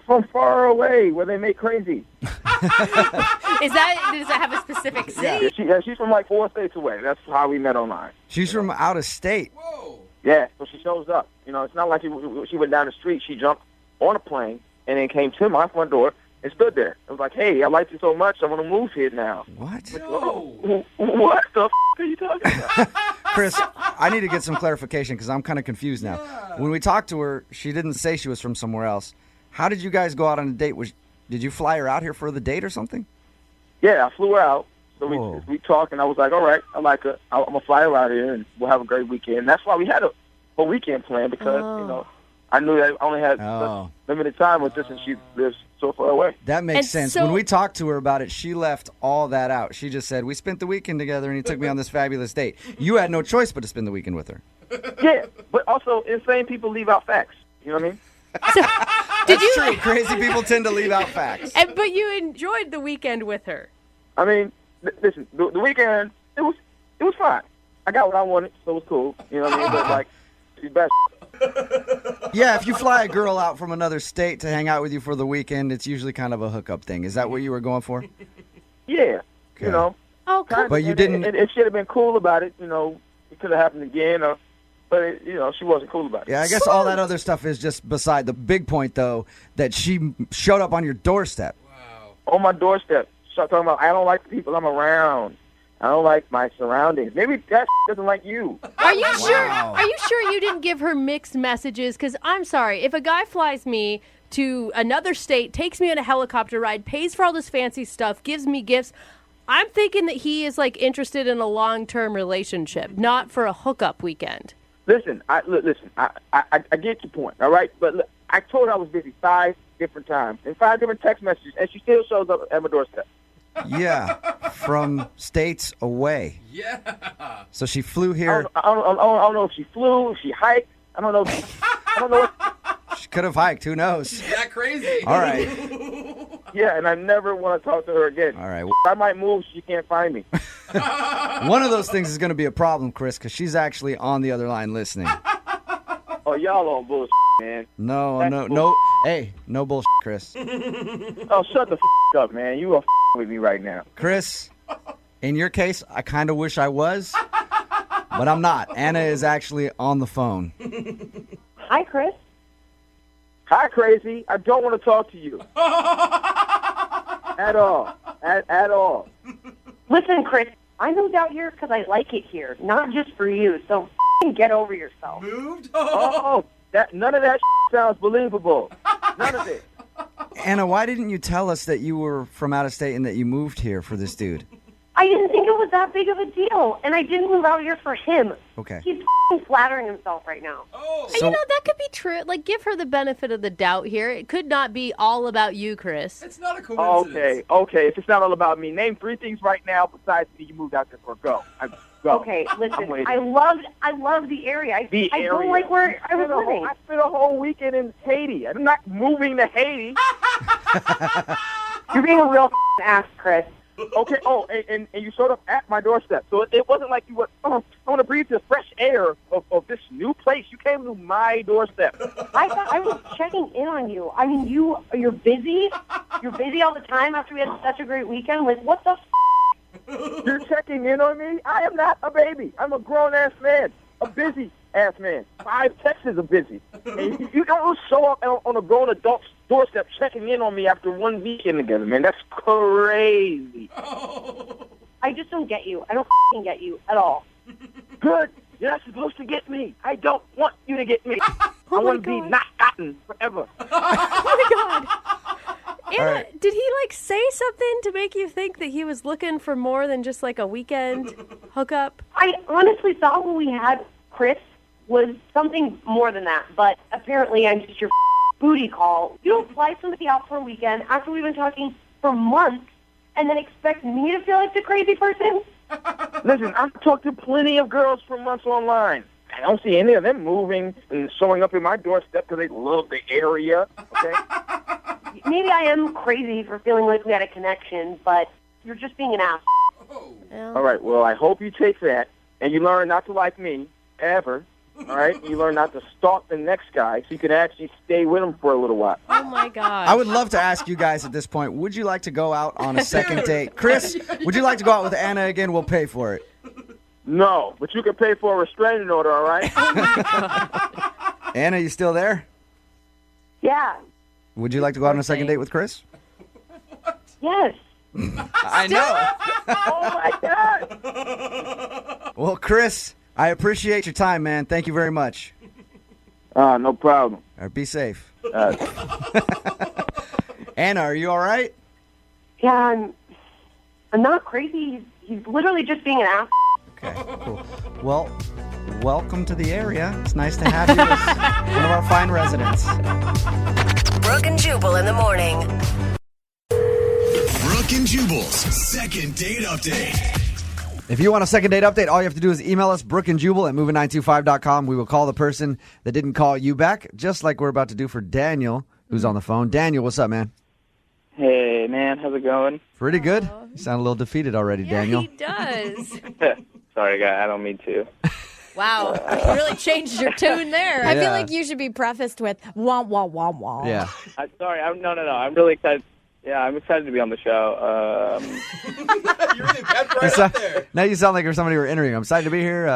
From far away, where they make crazy. Does that have a specific city? Yeah, she's from like 4 states away. That's how we met online. She's from out of state. Whoa. Yeah, so she shows up. You know, it's not like she went down the street. She jumped on a plane and then came to my front door and stood there. It was like, hey, I like you so much, I want to move here now. What? No. What the are you talking about? Chris, I need to get some clarification because I'm kind of confused now. When we talked to her, she didn't say she was from somewhere else. How did you guys go out on a date? Did you fly her out here for the date or something? Yeah, I flew her out. So we talked, and I was like, all right, I like her. I'm going to fly her out here, and we'll have a great weekend. That's why we had a whole weekend plan because, I knew that I only had limited time with this, and she lives so far away. That makes sense. When we talked to her about it, she left all that out. She just said, we spent the weekend together, and he took me on this fabulous date. You had no choice but to spend the weekend with her. Yeah, but also insane people leave out facts. You know what I mean? That's true. Crazy people tend to leave out facts. But you enjoyed the weekend with her. I mean, listen, the weekend, it was fine. I got what I wanted, so it was cool. You know what I mean? But, like, she's bad. Yeah, if you fly a girl out from another state to hang out with you for the weekend, it's usually kind of a hookup thing. Is that what you were going for? Yeah. Okay. You know. Oh, cool. But you didn't... It should have been cool about it, you know. It could have happened again, but, she wasn't cool about it. Yeah, I guess all that other stuff is just beside the big point, though, that she showed up on your doorstep. Wow. On my doorstep. Start talking about, I don't like the people I'm around. I don't like my surroundings. Maybe that doesn't like you. Are you sure? Are you sure you didn't give her mixed messages? Because I'm sorry, if a guy flies me to another state, takes me on a helicopter ride, pays for all this fancy stuff, gives me gifts, I'm thinking that he is like interested in a long-term relationship, not for a hookup weekend. Listen, I get your point, all right? But look, I told her I was busy 5 different times and 5 different text messages, and she still shows up at my doorstep. Yeah, from states away. Yeah. So she flew here. I don't know if she flew, if she hiked. I don't know. I don't know. She could have hiked. Who knows? Is that crazy? All right. Yeah, and I never want to talk to her again. All right. I might move so she can't find me. One of those things is going to be a problem, Chris, because she's actually on the other line listening. Oh, y'all on bullshit, man. No. Hey, no bullshit, Chris. Oh, shut the up, man. You are with me right now. Chris, in your case, I kind of wish I was, but I'm not. Anna is actually on the phone. Hi, Chris. Hi, crazy. I don't want to talk to you. At all. At all. Listen, Chris, I moved out here because I like it here, not just for you. So get over yourself. Moved? None of that sounds believable. None of it. Anna, why didn't you tell us that you were from out of state and that you moved here for this dude? I didn't think it was that big of a deal, and I didn't move out here for him. Okay. He's flattering himself right now. And you know, that could be true. Like, give her the benefit of the doubt here. It could not be all about you, Chris. It's not a coincidence. Okay. If it's not all about me, name 3 things right now besides me you moved out there for. Go. Okay, listen, I love the area. I don't like where I was living. I spent a whole weekend in Haiti. I'm not moving to Haiti. You're being a real ass, Chris. Okay, and you showed up at my doorstep. So it wasn't like you went, I want to breathe the fresh air of this new place. You came to my doorstep. I thought I was checking in on you. I mean, you're busy. You're busy all the time after we had such a great weekend. Like, what the You're checking in on me? I am not a baby. I'm a grown-ass man. A busy-ass man. 5 texts are busy. And you don't show up on a grown adult's doorstep checking in on me after one weekend together, man. That's crazy. I just don't get you. I don't get you at all. Good. You're not supposed to get me. I don't want you to get me. I want to be not gotten forever. Oh, my God. Anna, right. did he, say something to make you think that he was looking for more than just, a weekend hookup? I honestly thought what we had, Chris, was something more than that. But apparently I'm just your booty call. You don't fly somebody out for a weekend after we've been talking for months and then expect me to feel like the crazy person? Listen, I've talked to plenty of girls for months online. I don't see any of them moving and showing up in my doorstep because they love the area, okay? Maybe I am crazy for feeling like we had a connection, but you're just being an ass. All right, well, I hope you take that and you learn not to like me, ever. All right? You learn not to stalk the next guy so you can actually stay with him for a little while. Oh, my God. I would love to ask you guys at this point, would you like to go out on a second date? Chris, would you like to go out with Anna again? We'll pay for it. No, but you can pay for a restraining order, all right? Anna, you still there? Yeah. Would you like to go out on a second date with Chris? Yes. I know. Oh, my God. Well, Chris, I appreciate your time, man. Thank you very much. No problem. All right, be safe. Anna, are you all right? Yeah, I'm not crazy. He's literally just being an ass. Okay, cool. Well, welcome to the area. It's nice to have you as one of our fine residents. Brooke and Jubal in the morning. Brooke and Jubal's second date update. If you want a second date update, all you have to do is email us, brookandjubal at moving925.com. We will call the person that didn't call you back, just like we're about to do for Daniel, who's on the phone. Daniel, what's up, man? Hey, man. How's it going? Pretty good. You sound a little defeated already, Daniel. He does. Sorry, guy. I don't mean to. Wow. You really changed your tune there. I feel like you should be prefaced with wah, wah, wah, wah. Yeah. Sorry. No. I'm really excited. Yeah, I'm excited to be on the show. You really pepped right up there. Now you sound like you're somebody we're interviewing. I'm excited to be here.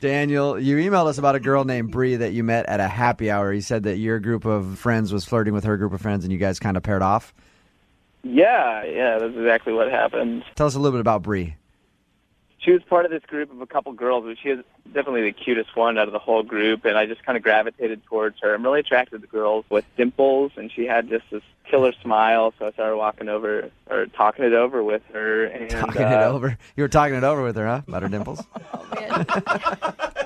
Daniel, you emailed us about a girl named Bree that you met at a happy hour. You said that your group of friends was flirting with her group of friends and you guys kind of paired off. Yeah, that's exactly what happened. Tell us a little bit about Bree. She was part of this group of a couple girls, but she is definitely the cutest one out of the whole group, and I just kind of gravitated towards her. I'm really attracted to girls with dimples, and she had just this killer smile, so I started talking it over with her. And, Talking it over? You were talking it over with her, huh? About her dimples?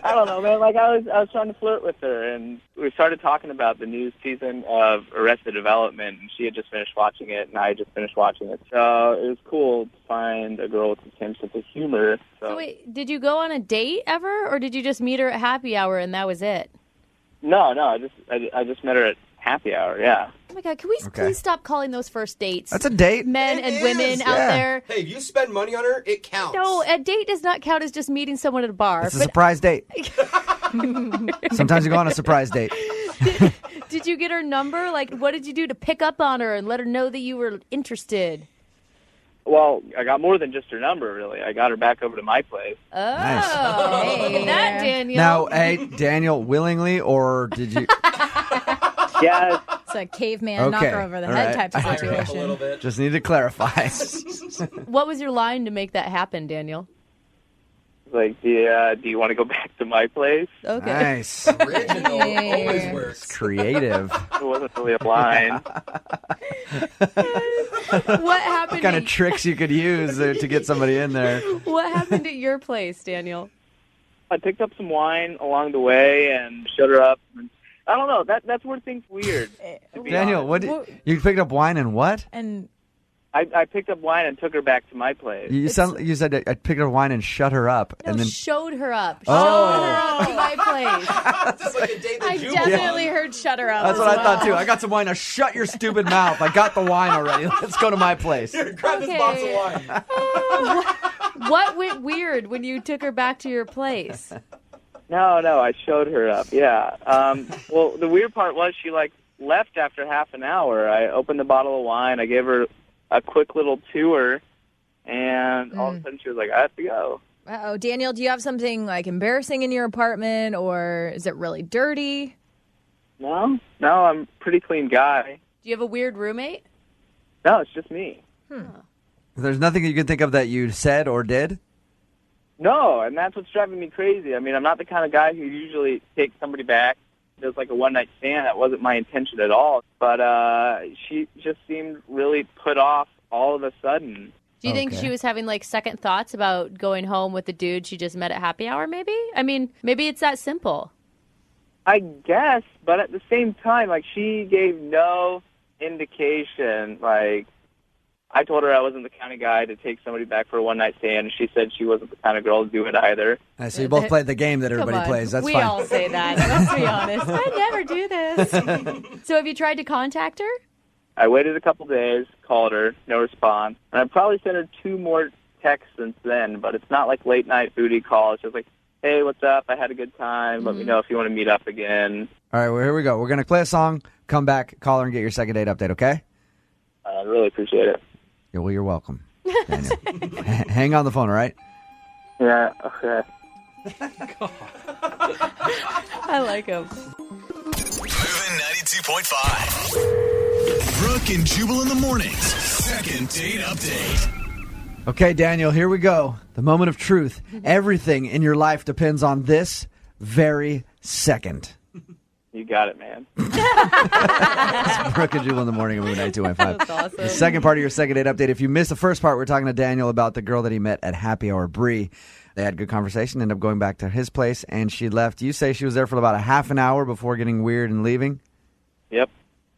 I don't know, man. Like I was trying to flirt with her, and we started talking about the new season of Arrested Development, and she had just finished watching it, and I had just finished watching it. So it was cool to find a girl with the same sense of humor. So wait, did you go on a date ever, or did you just meet her at happy hour and that was it? No, I just met her at happy hour. Yeah. Oh my God, can we please stop calling those first dates? That's a date. Men and women out there. Hey, if you spend money on her, it counts. No, a date does not count as just meeting someone at a bar. It's a surprise date. Sometimes you go on a surprise date. Did you get her number? Like, what did you do to pick up on her and let her know that you were interested? Well, I got more than just her number, really. I got her back over to my place. Oh, nice. Look at that, Daniel. Now, hey, Daniel, willingly, or did you... Yeah. It's a caveman knocker over the head type of situation. Just need to clarify. What was your line to make that happen, Daniel? Like, do you want to go back to my place? Okay. Nice. Original always works. Creative. It wasn't really a line. What happened? What kind of tricks you could use to get somebody in there? What happened at your place, Daniel? I picked up some wine along the way and showed her up. I don't know. That's where things weird. Daniel, you picked up wine and what? And I picked up wine and took her back to my place. You said I picked up wine and shut her up, No, and then showed her up. Oh. Showed her up to my place. That's like a date that I Jubal. definitely heard shut her up. That's as what I thought well. too. I got some wine. Now shut your stupid mouth. I got the wine already. Let's go to my place. Here, grab this box of wine. What went weird when you took her back to your place? No, I showed her up. Yeah. Well, the weird part was she left after half an hour. I opened the bottle of wine. I gave her a quick little tour, and all of a sudden she was like, "I have to go." Uh-oh. Daniel, do you have something embarrassing in your apartment, or is it really dirty? No, I'm a pretty clean guy. Do you have a weird roommate? No, it's just me. There's nothing you can think of that you said or did? No, and that's what's driving me crazy. I mean, I'm not the kind of guy who usually takes somebody back. There's a one-night stand. That wasn't my intention at all. But she just seemed really put off all of a sudden. Do you think she was having second thoughts about going home with the dude she just met at happy hour, maybe? I mean, maybe it's that simple. I guess, but at the same time, she gave no indication. I told her I wasn't the kind of guy to take somebody back for a one-night stand, and she said she wasn't the kind of girl to do it either. So you both played the game that everybody plays. That's we fine. We all say that. Let's be honest. I never do this. So have you tried to contact her? I waited a couple days, called her, no response. And I probably sent her 2 more texts since then, but it's not late-night booty calls. It's just hey, what's up? I had a good time. Let me know if you want to meet up again. All right, well, here we go. We're going to play a song, come back, call her, and get your second date update, okay? I really appreciate it. Yeah, well, you're welcome, Daniel. Hang on the phone, all right? Yeah, okay. I like him. Moving 92.5. Brooke and Jubal in the mornings. Second date update. Okay, Daniel, here we go. The moment of truth. Everything in your life depends on this very second. You got it, man. It's Brooke and Jubal in the morning of Moving 92.5. That's awesome. The second part of your second date update. If you missed the first part, we're talking to Daniel about the girl that he met at happy hour, Bree. They had good conversation, ended up going back to his place, and she left. You say she was there for about a half an hour before getting weird and leaving? Yep.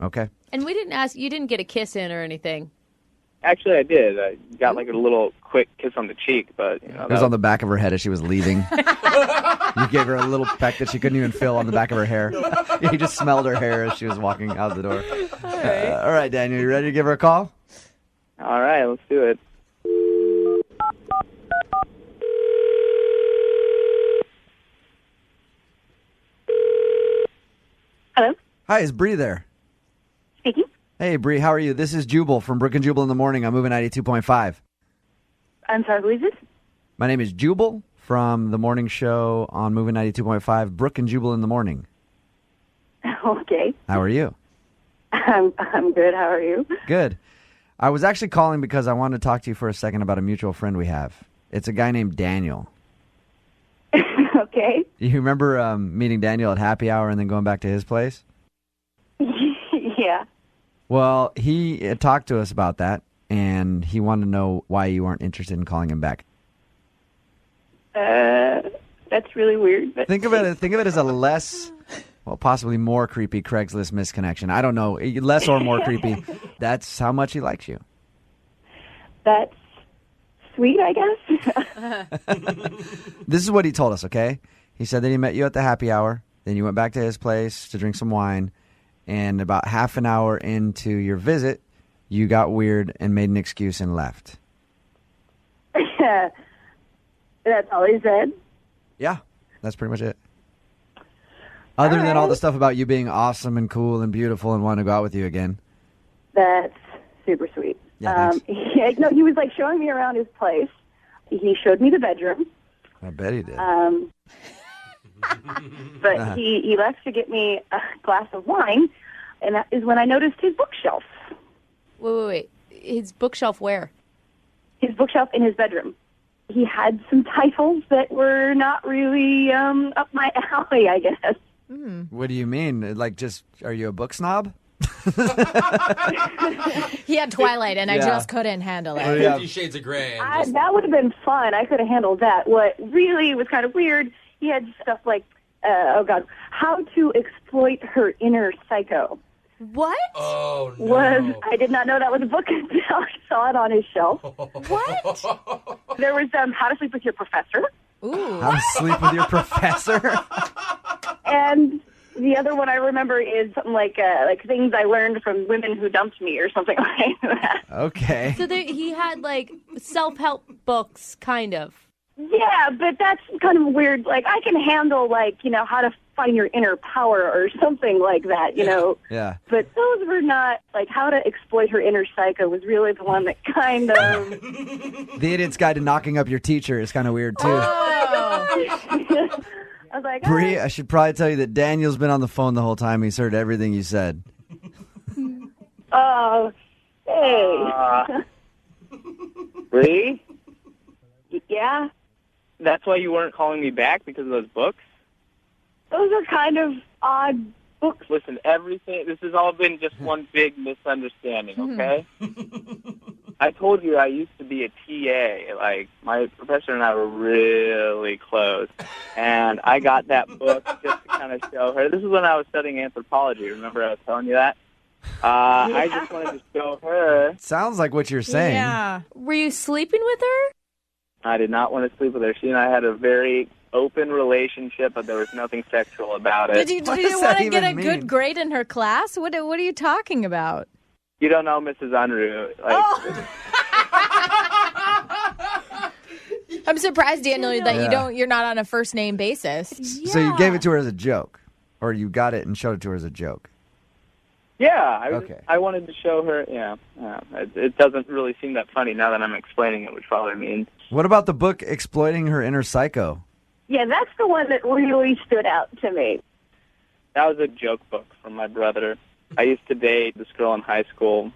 Okay. And we didn't ask, you didn't get a kiss in or anything. Actually, I did. I got a little quick kiss on the cheek, but It was on the back of her head as she was leaving. You gave her a little peck that she couldn't even feel on the back of her hair. You just smelled her hair as she was walking out the door. All right, Daniel, you ready to give her a call? All right, let's do it. Hello? Hi, is Bree there? Speaking. Hey, Bree, how are you? This is Jubal from Brooke and Jubal in the morning. I'm moving 92.5. I'm sorry, who is this? My name is Jubal from the morning show on Moving 92.5, Brooke and Jubal in the morning. Okay. How are you? I'm good. How are you? Good. I was actually calling because I wanted to talk to you for a second about a mutual friend we have. It's a guy named Daniel. Okay. You remember meeting Daniel at happy hour and then going back to his place? Yeah. Well, he talked to us about that, and he wanted to know why you weren't interested in calling him back. That's really weird. But Think of it as a less, well, possibly more creepy Craigslist misconnection. I don't know, less or more creepy. That's how much he likes you. That's sweet, I guess. This is what he told us, okay? He said that he met you at the happy hour, then you went back to his place to drink some wine, and about half an hour into your visit, you got weird and made an excuse and left. That's all he said. Yeah, that's pretty much it. Other than all the stuff about you being awesome and cool and beautiful and wanting to go out with you again. That's super sweet. Yeah, he was like showing me around his place. He showed me the bedroom. I bet he did. But he left to get me a glass of wine, and that is when I noticed his bookshelf. Wait. His bookshelf where? His bookshelf in his bedroom. He had some titles that were not really up my alley, I guess. What do you mean? Like, just, are you a book snob? He had Twilight, and I Yeah. just couldn't handle it. 50 Shades of Grey. That would have been fun. I could have handled that. What really was kind of weird, he had stuff like, how to exploit her inner psycho. What? Oh, no. I did not know that was a book until I saw it on his shelf. What? There was How to Sleep with Your Professor. Ooh. How to Sleep with Your Professor? And the other one I remember is something like things I learned from women who dumped me or something like that. Okay. So he had like self-help books, kind of. Yeah, but that's kind of weird. Like, I can handle, how to find your inner power or something like that, you know. Yeah. But those were not, how to exploit her inner psycho was really the one that kind of... The Idiot's Guide to Knocking Up Your Teacher is kind of weird, too. I was like, Bree, I should probably tell you that Daniel's been on the phone the whole time. He's heard everything you said. oh, hey. Bree? Yeah? That's why you weren't calling me back, because of those books? Those are kind of odd books. Listen, this has all been just one big misunderstanding, okay? I told you I used to be a TA. Like, my professor and I were really close. And I got that book just to kind of show her. This is when I was studying anthropology. Remember I was telling you that? I just wanted to show her. Sounds like what you're saying. Yeah. Were you sleeping with her? I did not want to sleep with her. She and I had a very open relationship, but there was nothing sexual about it. Did you want to get a good grade in her class? What are you talking about? You don't know Mrs. Unruh. I'm surprised, Daniel, that you're not on a first name basis. So you gave it to her as a joke, or you got it and showed it to her as a joke? Yeah, I wanted to show her. Yeah, it doesn't really seem that funny now that I'm explaining it, which probably means. What about the book Exploiting Her Inner Psycho? Yeah, that's the one that really stood out to me. That was a joke book from my brother. I used to date this girl in high school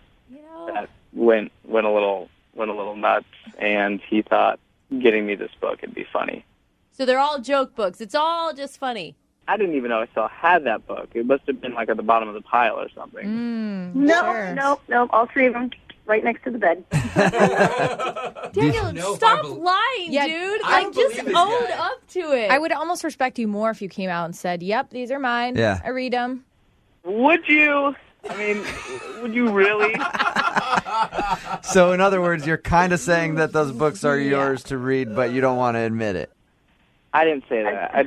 that went a little nuts, and he thought getting me this book would be funny. So they're all joke books. It's all just funny. I didn't even know I still had that book. It must have been at the bottom of the pile or something. No, all three of them right next to the bed. Daniel, stop lying, dude. Just own up to it. I would almost respect you more if you came out and said, yep, these are mine. Yeah. I read them. Would you? I mean, would you really? So in other words, you're kind of saying that those books are yours to read, but you don't want to admit it. I didn't say that. No.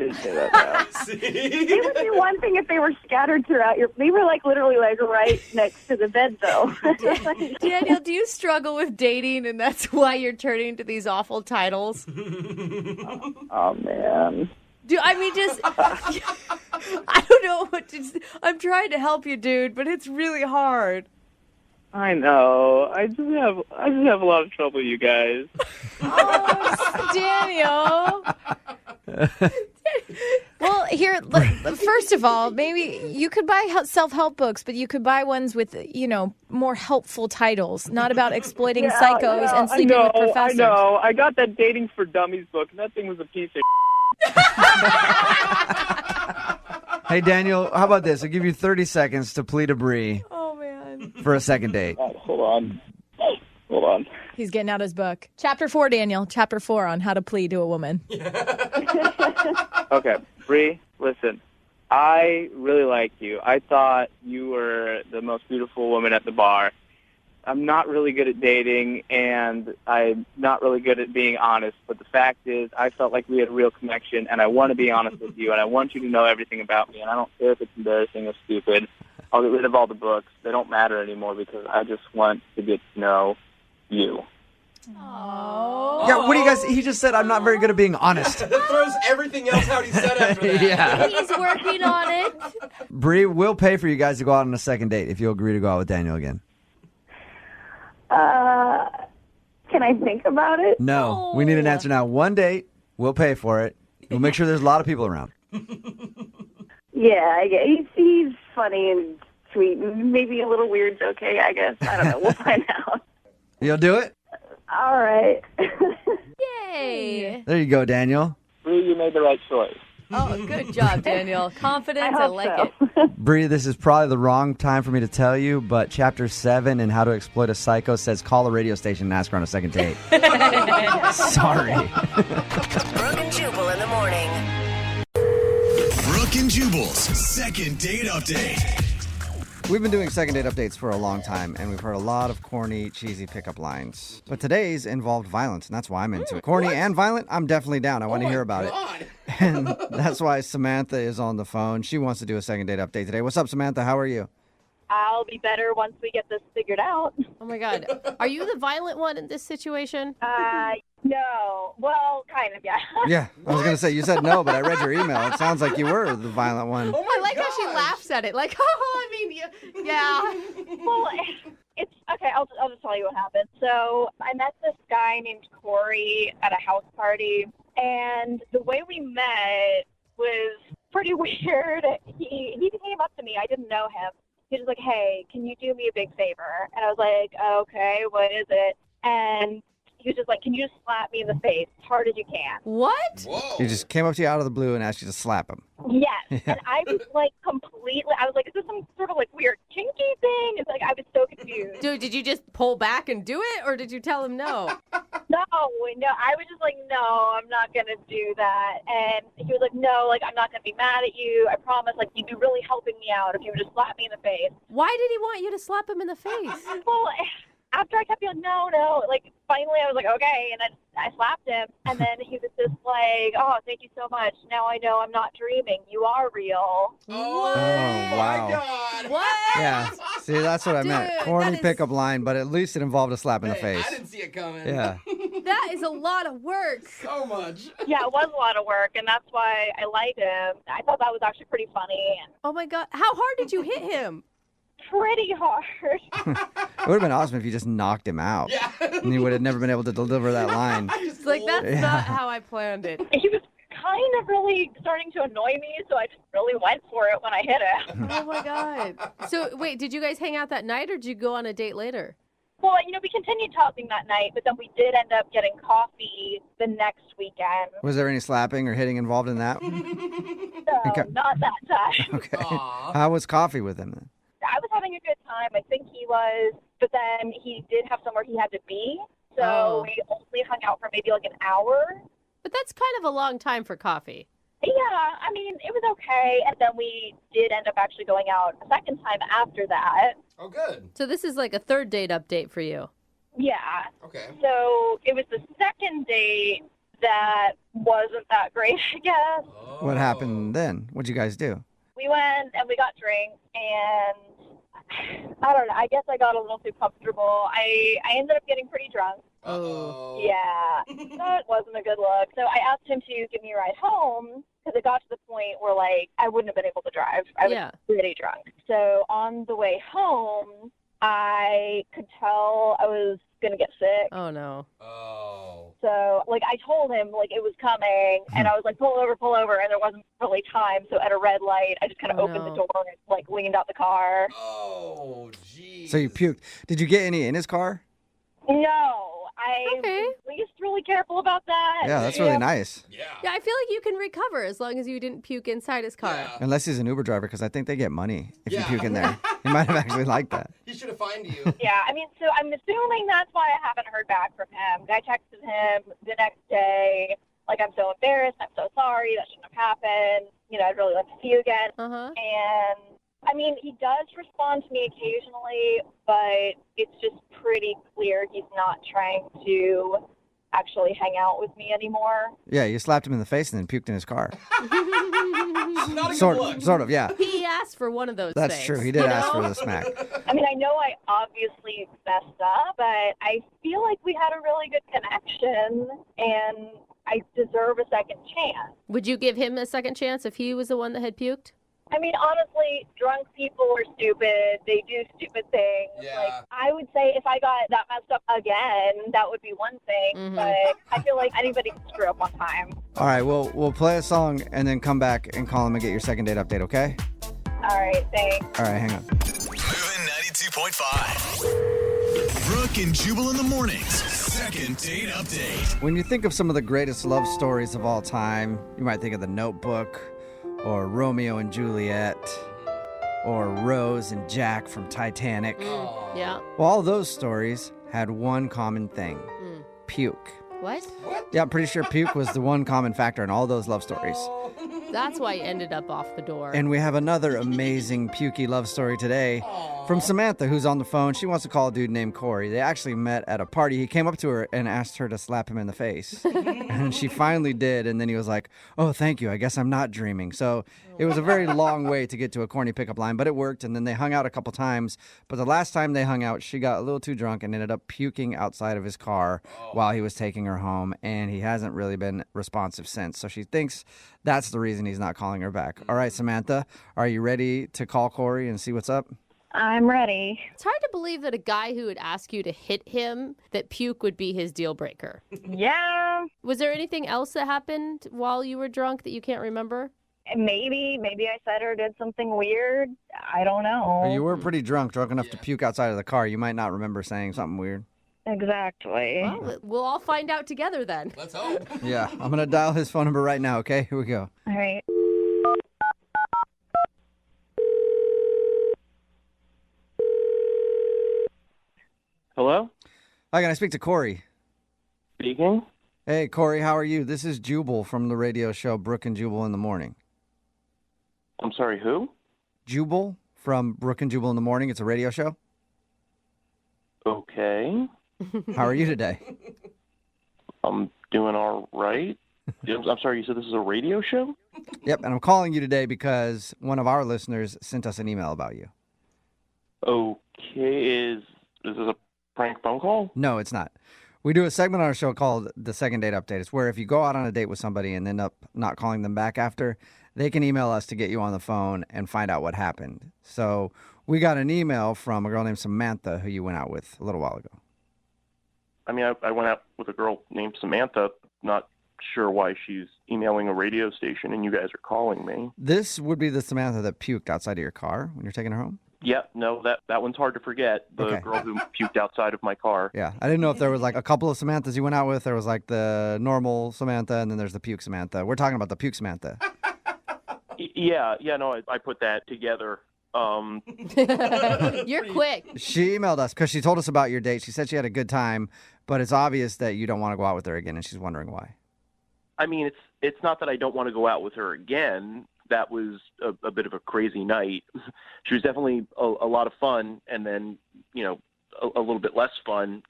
It would be one thing if they were scattered throughout they were literally right next to the bed, though. Daniel, do you struggle with dating and that's why you're turning to these awful titles? Oh, man. I don't know what to. I'm trying to help you, dude, but it's really hard. I know. I just have a lot of trouble, you guys. Oh, Daniel. Well, here, first of all, maybe you could buy self-help books, but you could buy ones with, more helpful titles, not about exploiting psychos and sleeping with professors. I know. I got that Dating for Dummies book, and that thing was a piece of Hey, Daniel, how about this? I'll give you 30 seconds to plead a Bree. Oh, man. For a second date. Hold on. He's getting out his book. Chapter 4, Daniel. Chapter 4 on how to plead to a woman. Okay, Bree, listen. I really like you. I thought you were the most beautiful woman at the bar. I'm not really good at dating, and I'm not really good at being honest. But the fact is, I felt like we had a real connection, and I want to be honest with you, and I want you to know everything about me. And I don't care if it's embarrassing or stupid. I'll get rid of all the books. They don't matter anymore because I just want to get to know you. Yeah, what do you guys... He just said, I'm not very good at being honest. That throws everything else out he said after that. Yeah. He's working on it. Bree, we'll pay for you guys to go out on a second date if you'll agree to go out with Daniel again. Can I think about it? No, we need an answer now. One date, we'll pay for it. We'll make sure there's a lot of people around. Yeah, he's funny and sweet and maybe a little weird's okay, I guess. I don't know. We'll find out. You'll do it? All right. Yay. There you go, Daniel. Bree, you made the right choice. Oh, good job, Daniel. Confidence, I like it. Bree, this is probably the wrong time for me to tell you, but Chapter 7 in How to Exploit a Psycho says call a radio station and ask her on a second date. Sorry. Brooke and Jubal in the morning. Brooke and Jubal's second date update. We've been doing second date updates for a long time, and we've heard a lot of corny, cheesy pickup lines. But today's involved violence, and that's why I'm into it. Corny and violent, I'm definitely down. I want to hear about it. And that's why Samantha is on the phone. She wants to do a second date update today. What's up, Samantha? How are you? I'll be better once we get this figured out. Oh, my God. Are you the violent one in this situation? No. Well, kind of, yeah. Yeah, I was going to say, you said no, but I read your email. It sounds like you were the violent one. Oh, I like how she laughs at it. Like, oh, I mean, yeah. Well, it's okay. I'll just tell you what happened. So I met this guy named Corey at a house party, and the way we met was pretty weird. He came up to me. I didn't know him. He was like, "Hey, can you do me a big favor?" And I was like, "Okay, what is it?" And he was just like, "Can you just slap me in the face as hard as you can?" What? He just came up to you out of the blue and asked you to slap him. Yes. Yeah. And I was like I was like, is this some sort of like weird kinky thing? It's like, I was so confused. Dude, did you just pull back and do it, or did you tell him no? No, I was just like, no, I'm not going to do that. And he was like, no, like, I'm not going to be mad at you. I promise, like, you'd be really helping me out if you would just slap me in the face. Why did he want you to slap him in the face? Well, after I kept being no, like, finally I was like, okay, and then I slapped him, and then he was just like, oh, thank you so much. Now I know I'm not dreaming. You are real. Oh, wow. God. What? Yeah. See, that's what I meant. Corny pickup line, but at least it involved a slap in the face. I didn't see it coming. Yeah. That is a lot of work. So much. Yeah, it was a lot of work, and that's why I liked him. I thought that was actually pretty funny. Oh, my God. How hard did you hit him? Pretty hard. It would have been awesome if you just knocked him out. Yeah. And he would have never been able to deliver that line. It's like, that's not how I planned it. He was kind of really starting to annoy me, so I just really went for it when I hit him. Oh, my God. So, wait, did you guys hang out that night, or did you go on a date later? Well, we continued talking that night, but then we did end up getting coffee the next weekend. Was there any slapping or hitting involved in that? No, not that time. Okay. How was coffee with him then? I was having a good time. I think he was, but then he did have somewhere he had to be, so we only hung out for maybe like an hour. But that's kind of a long time for coffee. Yeah, I mean, it was okay, and then we did end up actually going out a second time after that. Oh, good. So this is like a third date update for you. Yeah. Okay. So it was the second date that wasn't that great, I guess. What happened then? What'd you guys do? We went and we got drinks, and I don't know. I guess I got a little too comfortable. I ended up getting pretty drunk. Oh. Yeah, that wasn't a good look. So I asked him to give me a ride home because it got to the point where, like, I wouldn't have been able to drive. I was pretty drunk. So on the way home, I could tell I was going to get sick. Oh, no. Oh. So, like, I told him, like, it was coming, and I was like, pull over, and there wasn't really time. So at a red light, I just kind of opened the door and, like, leaned out the car. Oh, geez. So you puked. Did you get any in his car? No, I was at least really careful about that. Yeah, that's really nice. Yeah, I feel like you can recover as long as you didn't puke inside his car. Unless he's an Uber driver, because I think they get money if you puke in there. He might have actually liked that. He should have fined you. Yeah, I mean, so I'm assuming that's why I haven't heard back from him. I texted him the next day, like, I'm so embarrassed, I'm so sorry, that shouldn't have happened. You know, I'd really like to see you again. And, I mean, he does respond to me occasionally, but it's just pretty clear he's not trying to actually hang out with me anymore. Yeah, you slapped him in the face and then puked in his car. Not a good look. Sort of, yeah. He asked for one of those That's things. true. He did ask for the smack. I mean, I know I obviously messed up, but I feel like we had a really good connection, and I deserve a second chance. Would you give him a second chance if he was the one that had puked? I mean, honestly, drunk people are stupid. They do stupid things. Yeah. Like, I would say if I got that messed up again, that would be one thing. But I feel like anybody can screw up one time. All right, we'll play a song and then come back and call him and get your second date update, okay? All right, thanks. All right, hang on. Moving 92.5. Brooke and Jubal in the mornings. Second date update. When you think of some of the greatest love stories of all time, you might think of The Notebook, or Romeo and Juliet, or Rose and Jack from Titanic. Yeah. Well, all those stories had one common thing. Puke. What? Yeah, I'm pretty sure puke was the one common factor in all those love stories. That's why you ended up off the door. And we have another amazing pukey love story today from Samantha, who's on the phone. She wants to call a dude named Corey. They actually met at a party. He came up to her and asked her to slap him in the face. And she finally did. And then he was like, oh, thank you. I guess I'm not dreaming. So it was a very long way to get to a corny pickup line, but it worked. And then they hung out a couple times. But the last time they hung out, she got a little too drunk and ended up puking outside of his car while he was taking her home. And he hasn't really been responsive since. So she thinks that's the reason he's not calling her back. All right, Samantha, are you ready to call Corey and see what's up? I'm ready. It's hard to believe that a guy who would ask you to hit him, that puke would be his deal breaker. Yeah. Was there anything else that happened while you were drunk that you can't remember? Maybe I said or did something weird. I don't know. You were pretty drunk enough to puke outside of the car. You might not remember saying something weird. Exactly. Well, we'll all find out together then. Let's hope. Yeah, I'm going to dial his phone number right now, okay? Here we go. All right. Hello? Hi, can I speak to Corey? Speaking. Hey, Corey, how are you? This is Jubal from the radio show Brooke and Jubal in the Morning. I'm sorry, who? Jubal from Brooke and Jubal in the Morning. It's a radio show. Okay. How are you today? I'm doing all right. I'm sorry, you said this is a radio show? Yep, and I'm calling you today because one of our listeners sent us an email about you. Okay, is this a prank phone call? No, it's not. We do a segment on our show called The Second Date Update. It's where if you go out on a date with somebody and end up not calling them back after, they can email us to get you on the phone and find out what happened. So we got an email from a girl named Samantha who you went out with a little while ago. I mean, I went out with a girl named Samantha, not sure why she's emailing a radio station and you guys are calling me. This would be the Samantha that puked outside of your car when you're taking her home? Yeah, no, that one's hard to forget. The girl who puked outside of my car. Yeah, I didn't know if there was like a couple of Samanthas you went out with. There was like the normal Samantha and then there's the puke Samantha. We're talking about the puke Samantha. Yeah, no, I put that together. You're quick. She emailed us because she told us about your date. She said she had a good time, but it's obvious that you don't want to go out with her again, and she's wondering why. I mean, it's not that I don't want to go out with her again. That was a bit of a crazy night. She was definitely a lot of fun, and then, you know, a little bit less fun,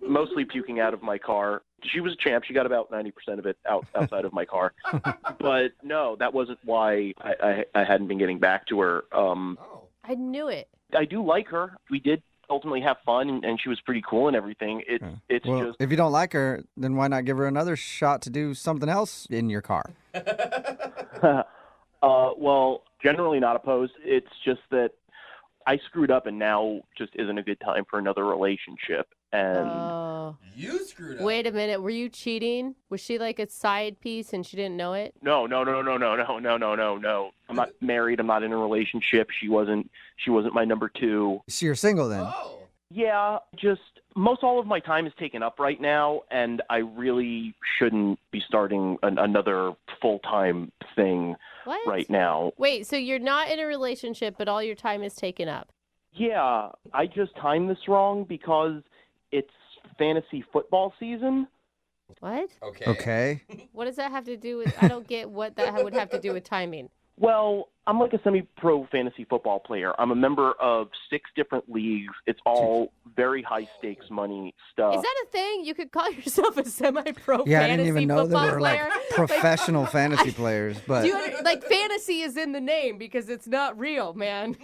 mostly puking out of my car. She was a champ. She got about 90% of it outside of my car. But no, that wasn't why I hadn't been getting back to her. I knew it. I do like her. We did ultimately have fun, and she was pretty cool and everything. It's well, just... if you don't like her, then why not give her another shot to do something else in your car? Well, generally not opposed. It's just that I screwed up and now just isn't a good time for another relationship. And you screwed up. Wait a minute. Were you cheating? Was she like a side piece and she didn't know it? No. I'm not married. I'm not in a relationship. She wasn't my number two. So you're single then? Yeah, just most all of my time is taken up right now, and I really shouldn't be starting another full-time thing right now. Wait, so you're not in a relationship, but all your time is taken up? Yeah, I just timed this wrong because it's fantasy football season. What? Okay. What does that have to do with? I don't get what that would have to do with timing. Well, I'm like a semi-pro fantasy football player. I'm a member of 6 different leagues. It's all very high-stakes money stuff. Is that a thing? You could call yourself a semi-pro Yeah, fantasy I didn't even know football there were player? like professional fantasy players, but Like fantasy is in the name because it's not real, man.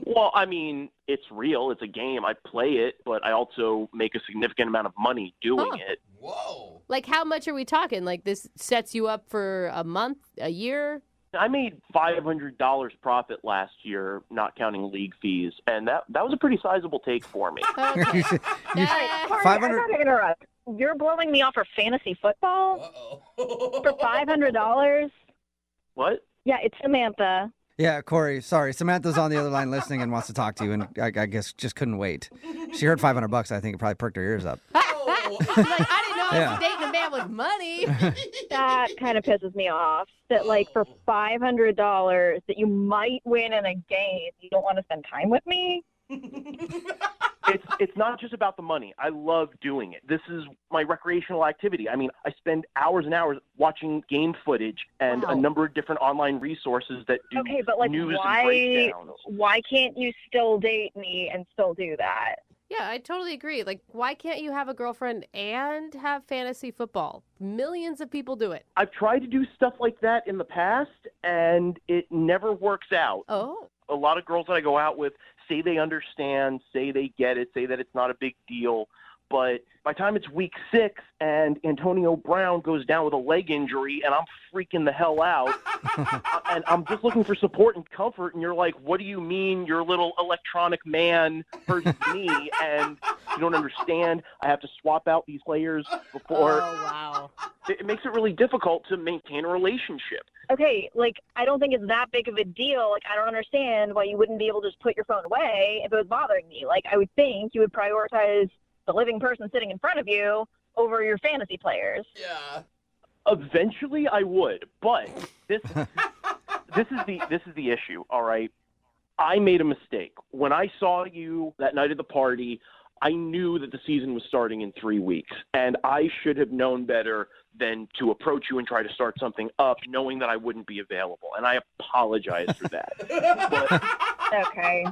Well, I mean, it's real. It's a game. I play it, but I also make a significant amount of money doing it. Whoa. Like how much are we talking? Like this sets you up for a month, a year? I made $500 profit last year, not counting league fees, and that was a pretty sizable take for me. Corey, I gotta interrupt. You're blowing me off for fantasy football for $500? What? Yeah, it's Samantha. yeah, Corey, sorry. Samantha's on the other line listening and wants to talk to you, and I guess just couldn't wait. She heard $500. I think it probably perked her ears up. Like, I didn't know I Yeah. was dating a man with money. That kind of pisses me off. That like for $500 that you might win in a game, you don't want to spend time with me. It's not just about the money. I love doing it. This is my recreational activity. I mean, I spend hours and hours watching game footage and a number of different online resources that do Okay, but like news and breakdowns. why can't you still date me and still do that? Yeah, I totally agree. Like, why can't you have a girlfriend and have fantasy football? Millions of people do it. I've tried to do stuff like that in the past, and it never works out. Oh. A lot of girls that I go out with say they understand, say they get it, say that it's not a big deal. But by the time it's week 6 and Antonio Brown goes down with a leg injury and I'm freaking the hell out and I'm just looking for support and comfort, and you're like, what do you mean your little electronic man hurts me and you don't understand? I have to swap out these players before. Oh, wow. It makes it really difficult to maintain a relationship. Okay, like, I don't think it's that big of a deal. Like, I don't understand why you wouldn't be able to just put your phone away if it was bothering me. Like, I would think you would prioritize the living person sitting in front of you over your fantasy players. Yeah. Eventually I would, but this is the issue, all right? I made a mistake. When I saw you that night at the party, I knew that the season was starting in 3 weeks, and I should have known better than to approach you and try to start something up knowing that I wouldn't be available, and I apologize for that. Okay.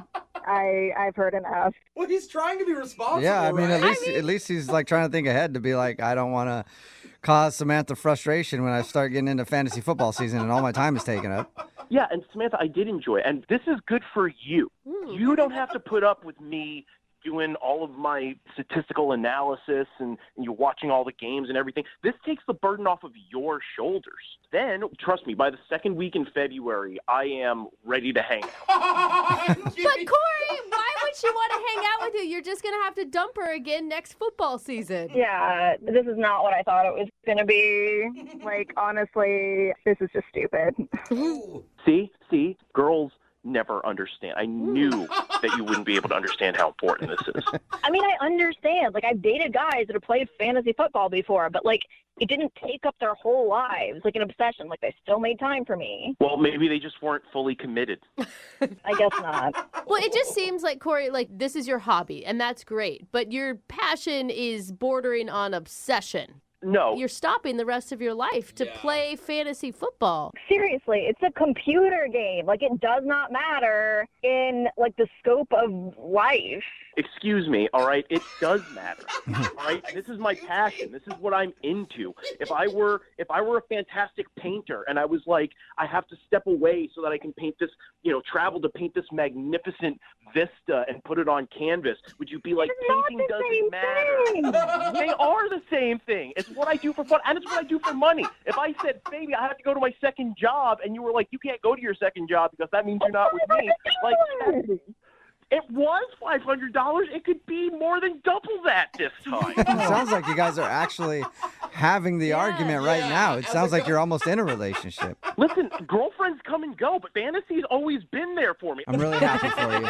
I've heard enough. Well, he's trying to be responsible. Yeah, I mean, right? at least he's like trying to think ahead to be like, I don't want to cause Samantha frustration when I start getting into fantasy football season and all my time is taken up. Yeah, and Samantha, I did enjoy it, and this is good for you. You don't have to put up with me doing all of my statistical analysis and you're watching all the games and everything. This takes the burden off of your shoulders. Then, trust me, by the second week in February, I am ready to hang out. But Corey, why would she want to hang out with you? You're just going to have to dump her again next football season. Yeah, this is not what I thought it was going to be. Like, honestly, this is just stupid. See, girls never understand. I knew that you wouldn't be able to understand how important this is. I mean, I understand. Like, I've dated guys that have played fantasy football before, but, like, it didn't take up their whole lives, like an obsession. Like, they still made time for me. Well, maybe they just weren't fully committed. I guess not. Well, it just seems like, Corey, like, this is your hobby, and that's great. But your passion is bordering on obsession. No. You're stopping the rest of your life to play fantasy football. Seriously, it's a computer game. Like, it does not matter in, like, the scope of life. Excuse me, all right? It does matter, all right? This is my passion. This is what I'm into. If I were a fantastic painter and I was like, I have to step away so that I can paint this, travel to paint this magnificent vista and put it on canvas, would you be like, painting doesn't matter? They are the same thing. It's what I do for fun, and it's what I do for money. If I said, baby, I have to go to my second job, and you were like, you can't go to your second job because that means you're not with me. Like, It was $500. It could be more than double that this time. It sounds like you guys are actually having the argument right now. It sounds like you're almost in a relationship. Listen, girlfriends come and go, but fantasy's always been there for me. I'm really happy for you.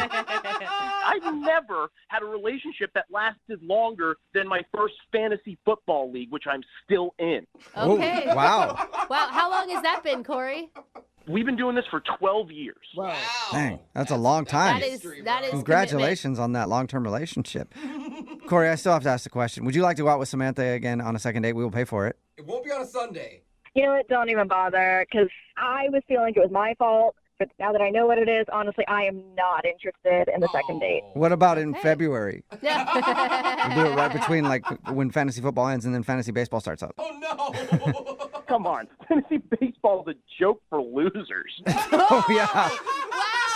I've never had a relationship that lasted longer than my first fantasy football league, which I'm still in. Okay. Oh, wow. Wow. How long has that been, Corey? We've been doing this for 12 years. Whoa. Dang, that's a long time. That is Congratulations on that long-term relationship. Corey, I still have to ask the question. Would you like to go out with Samantha again on a second date? We will pay for it. It won't be on a Sunday. You know what? Don't even bother, because I was feeling like it was my fault. But now that I know what it is, honestly, I am not interested in the second date. What about in February? We'll do it right between like when fantasy football ends and then fantasy baseball starts up. Oh, no. Come on. Fantasy baseball is a joke for losers. Oh, yeah.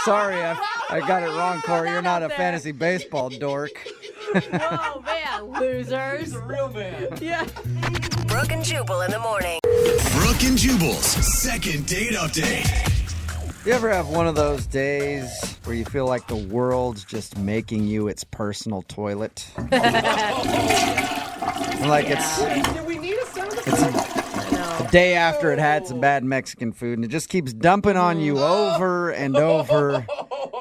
Sorry, I got it wrong, Corey. You're not a fantasy baseball dork. Oh, man, losers. He's a real man. Yeah. Brooke and Jubal in the morning. Brooke and Jubal's second date update. You ever have one of those days where you feel like the world's just making you its personal toilet? Like Did we need a sound the day after it had some bad Mexican food, and it just keeps dumping on you over and over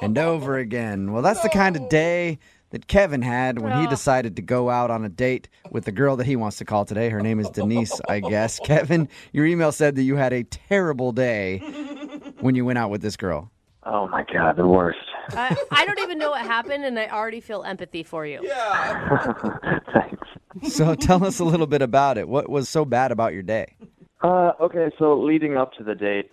and over again. Well, that's the kind of day that Kevin had when he decided to go out on a date with the girl that he wants to call today. Her name is Denise, I guess. Kevin, your email said that you had a terrible day when you went out with this girl. Oh, my God, the worst. I don't even know what happened, and I already feel empathy for you. Yeah. Thanks. So tell us a little bit about it. What was so bad about your day? Okay, so leading up to the date,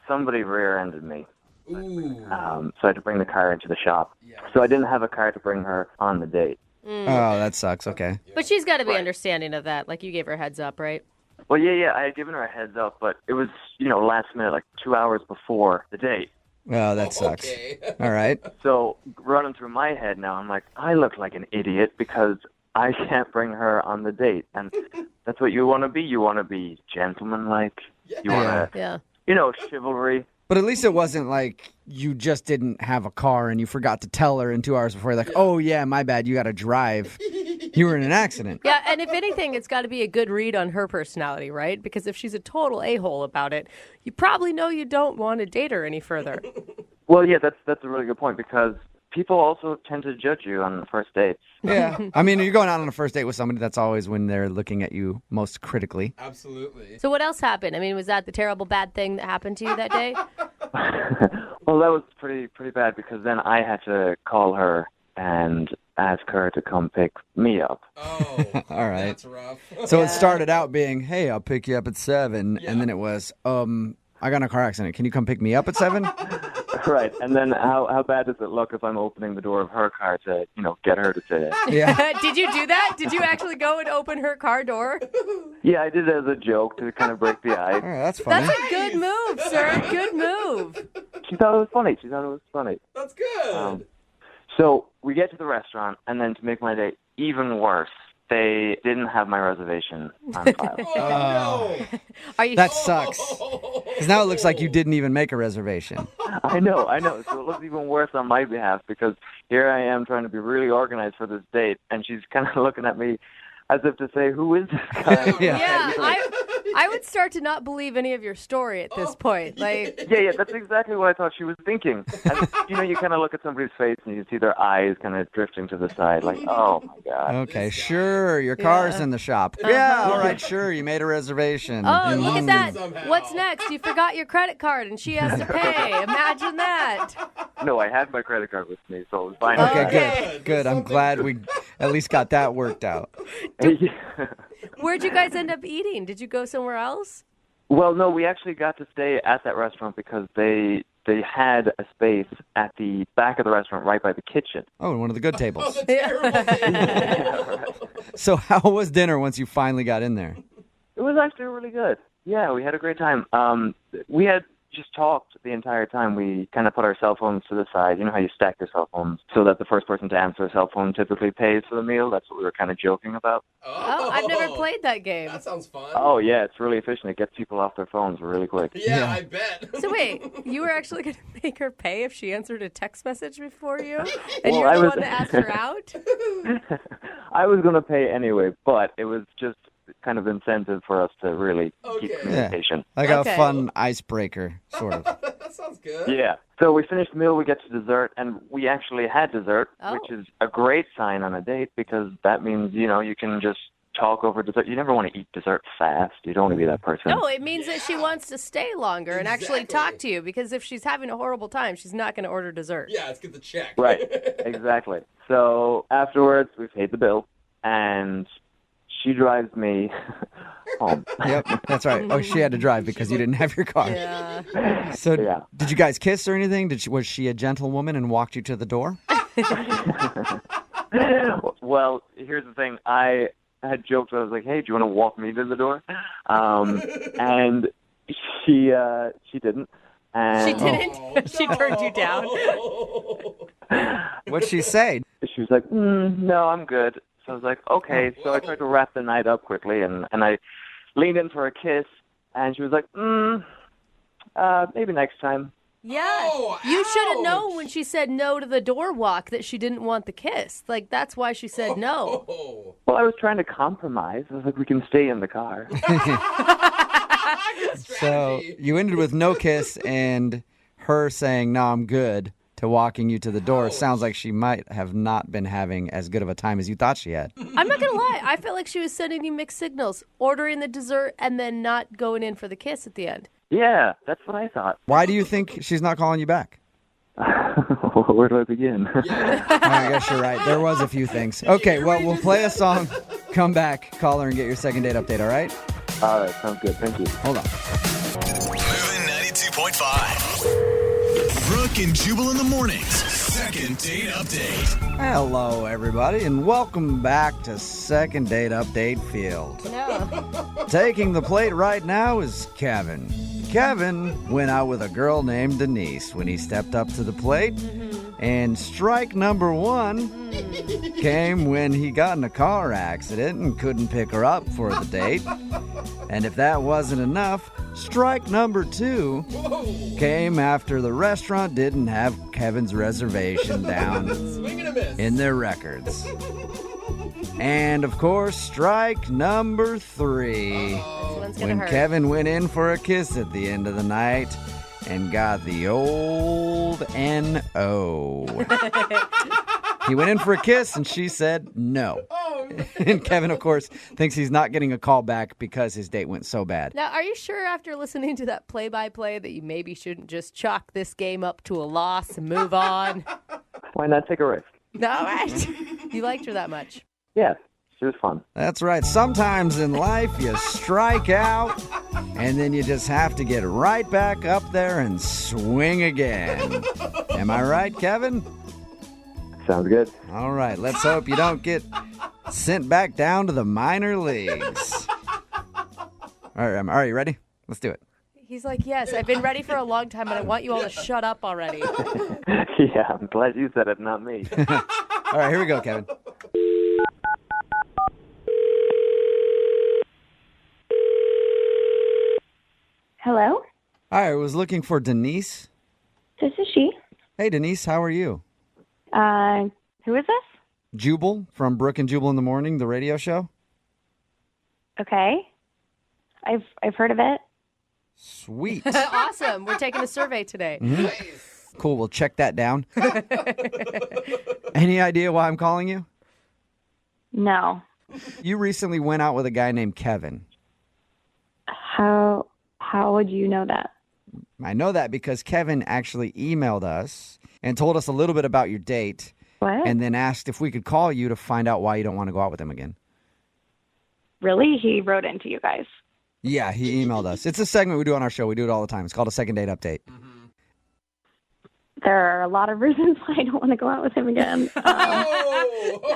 somebody rear-ended me. Ooh. So I had to bring the car into the shop. So I didn't have a car to bring her on the date. Oh, that sucks. Okay. But she's got to be understanding of that. Like, you gave her a heads up, right? Well, yeah, I had given her a heads up, but it was, last minute, like 2 hours before the date. Oh, that sucks. Okay. All right. So running through my head now, I'm like, I look like an idiot because I can't bring her on the date. And that's what you want to be. You want to be gentlemanlike. You want to, chivalry. But at least it wasn't like you just didn't have a car and you forgot to tell her in 2 hours before. Like, oh, yeah, my bad. You got to drive. You were in an accident. Yeah, and if anything, it's got to be a good read on her personality, right? Because if she's a total a-hole about it, you probably know you don't want to date her any further. Well, yeah, that's a really good point because people also tend to judge you on the first dates. Yeah. I mean, you're going out on a first date with somebody, that's always when they're looking at you most critically. Absolutely. So what else happened? I mean, was that the terrible bad thing that happened to you that day? Well, that was pretty bad because then I had to call her and ask her to come pick me up. Oh, all right. That's rough. So it started out being, hey, I'll pick you up at 7. Yeah. And then it was, I got in a car accident. Can you come pick me up at 7? Right. And then how bad does it look if I'm opening the door of her car to, get her to sit in? Yeah. Did you do that? Did you actually go and open her car door? Yeah, I did it as a joke to kind of break the ice. Oh, that's funny. That's a good move, sir. Good move. She thought it was funny. That's good. So we get to the restaurant, and then to make my day even worse, they didn't have my reservation on file. Oh, no. Are you? That sucks. Because now it looks like you didn't even make a reservation. I know. So it looks even worse on my behalf because here I am trying to be really organized for this date, and she's kind of looking at me as if to say, who is this guy? Yeah, I would start to not believe any of your story at this point. Like, yeah, that's exactly what I thought she was thinking. And, you kind of look at somebody's face and you see their eyes kind of drifting to the side, like, oh my God. Okay, sure, your car's in the shop. Yeah, all right, sure, you made a reservation. Oh, look at that. Somehow. What's next? You forgot your credit card and she has to pay. Imagine that. No, I had my credit card with me, so it was fine. Okay, good. I'm glad we at least got that worked out. Where'd you guys end up eating? Did you go somewhere else? Well, no, we actually got to stay at that restaurant because they had a space at the back of the restaurant right by the kitchen. Oh, one of the good tables. Yeah. So how was dinner once you finally got in there? It was actually really good. Yeah, we had a great time. We had just talked the entire time. We kind of put our cell phones to the side. You know how you stack your cell phones so that the first person to answer a cell phone typically pays for the meal? That's what we were kind of joking about. Oh, I've never played that game. That sounds fun. Oh, yeah, it's really efficient. It gets people off their phones really quick. Yeah, I bet. So wait, you were actually going to make her pay if she answered a text message before you? And Well, you're I the was- one that asked her out? I was going to pay anyway, but it was just kind of incentive for us to really keep communication. Like a fun icebreaker, sort of. That sounds good. Yeah. So we finished the meal, we get to dessert, and we actually had dessert, Oh. which is a great sign on a date because that means, you know, you can just talk over dessert. You never want to eat dessert fast. You don't want to be that person. No, it means that she wants to stay longer and actually talk to you, because if she's having a horrible time, she's not going to order dessert. Yeah, let's get the check. Right. Exactly. So afterwards, we paid the bill, and she drives me home. Yep, that's right. Oh, she had to drive because you didn't have your car. Yeah. So, did you guys kiss or anything? Was she a gentlewoman and walked you to the door? Well, here's the thing. I had joked. I was like, "Hey, do you want to walk me to the door?" And she didn't. And She didn't? She turned you down? What'd she say? She was like, "No, I'm good." So I was like, "Okay." So I tried to wrap the night up quickly, and I leaned in for a kiss, and she was like, maybe next time." Yeah. You should have known when she said no to the door walk that she didn't want the kiss. Like, that's why she said no. Well, I was trying to compromise. I was like, "We can stay in the car." So you ended with no kiss and her saying, "No, I'm good," to walking you to the door. Sounds like she might have not been having as good of a time as you thought she had. I'm not going to lie. I felt like she was sending you mixed signals, ordering the dessert and then not going in for the kiss at the end. Yeah, that's what I thought. Why do you think she's not calling you back? Where do I begin? I guess you're right. There was a few things. Okay, well, we'll play a song, come back, call her, and get your second date update, all right? All right, sounds good. Thank you. Hold on. Moving 92.5. Brooke and Jubal in the mornings. Second date update. Hello, everybody, and welcome back to Second Date Update Field. No. Taking the plate right now is Kevin. Kevin went out with a girl named Denise when he stepped up to the plate. And strike number one came when he got in a car accident and couldn't pick her up for the date. And if that wasn't enough, strike number two came after the restaurant didn't have Kevin's reservation down in their records. And of course, strike number three, when Kevin went in for a kiss at the end of the night and got the old N.O. He went in for a kiss and she said no. And Kevin, of course, thinks he's not getting a call back because his date went so bad. Now, are you sure after listening to that play-by-play that you maybe shouldn't just chalk this game up to a loss and move on? Why not take a risk? All right. You liked her that much. Yeah, she was fun. That's right. Sometimes in life you strike out and then you just have to get right back up there and swing again. Am I right, Kevin? Sounds good. All right. Let's hope you don't get sent back down to the minor leagues. All right, you ready? Let's do it. He's like, yes, I've been ready for a long time, but I want you all to shut up already. Yeah, I'm glad you said it, not me. All right, here we go, Kevin. Hello? Hi, I was looking for Denise. This is she. Hey, Denise, how are you? Who is this? Jubal from Brooke and Jubal in the Morning, the radio show. Okay. I've heard of it. Sweet. Awesome. We're taking a survey today. Mm-hmm. Cool, we'll check that down. Any idea why I'm calling you? No. You recently went out with a guy named Kevin. How would you know that? I know that because Kevin actually emailed us and told us a little bit about your date. What? And then asked if we could call you to find out why you don't want to go out with him again. Really? He wrote into you guys. Yeah, he emailed us. It's a segment we do on our show. We do it all the time. It's called a second date update. There are a lot of reasons why I don't want to go out with him again.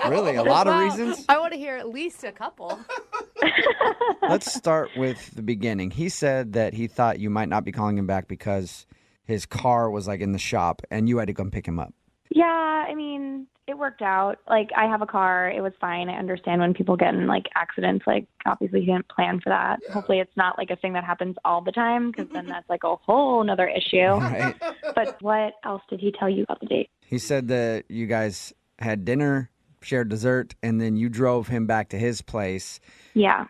Really? A lot of reasons? I want to hear at least a couple. Let's start with the beginning. He said that he thought you might not be calling him back because his car was like in the shop and you had to come pick him up. Yeah, I mean, it worked out. Like, I have a car. It was fine. I understand when people get in, like, accidents. Like, obviously, he didn't plan for that. Yeah. Hopefully, it's not, like, a thing that happens all the time, because then that's, like, a whole nother issue. Right. But what else did he tell you about the date? He said that you guys had dinner, shared dessert, and then you drove him back to his place. Yeah.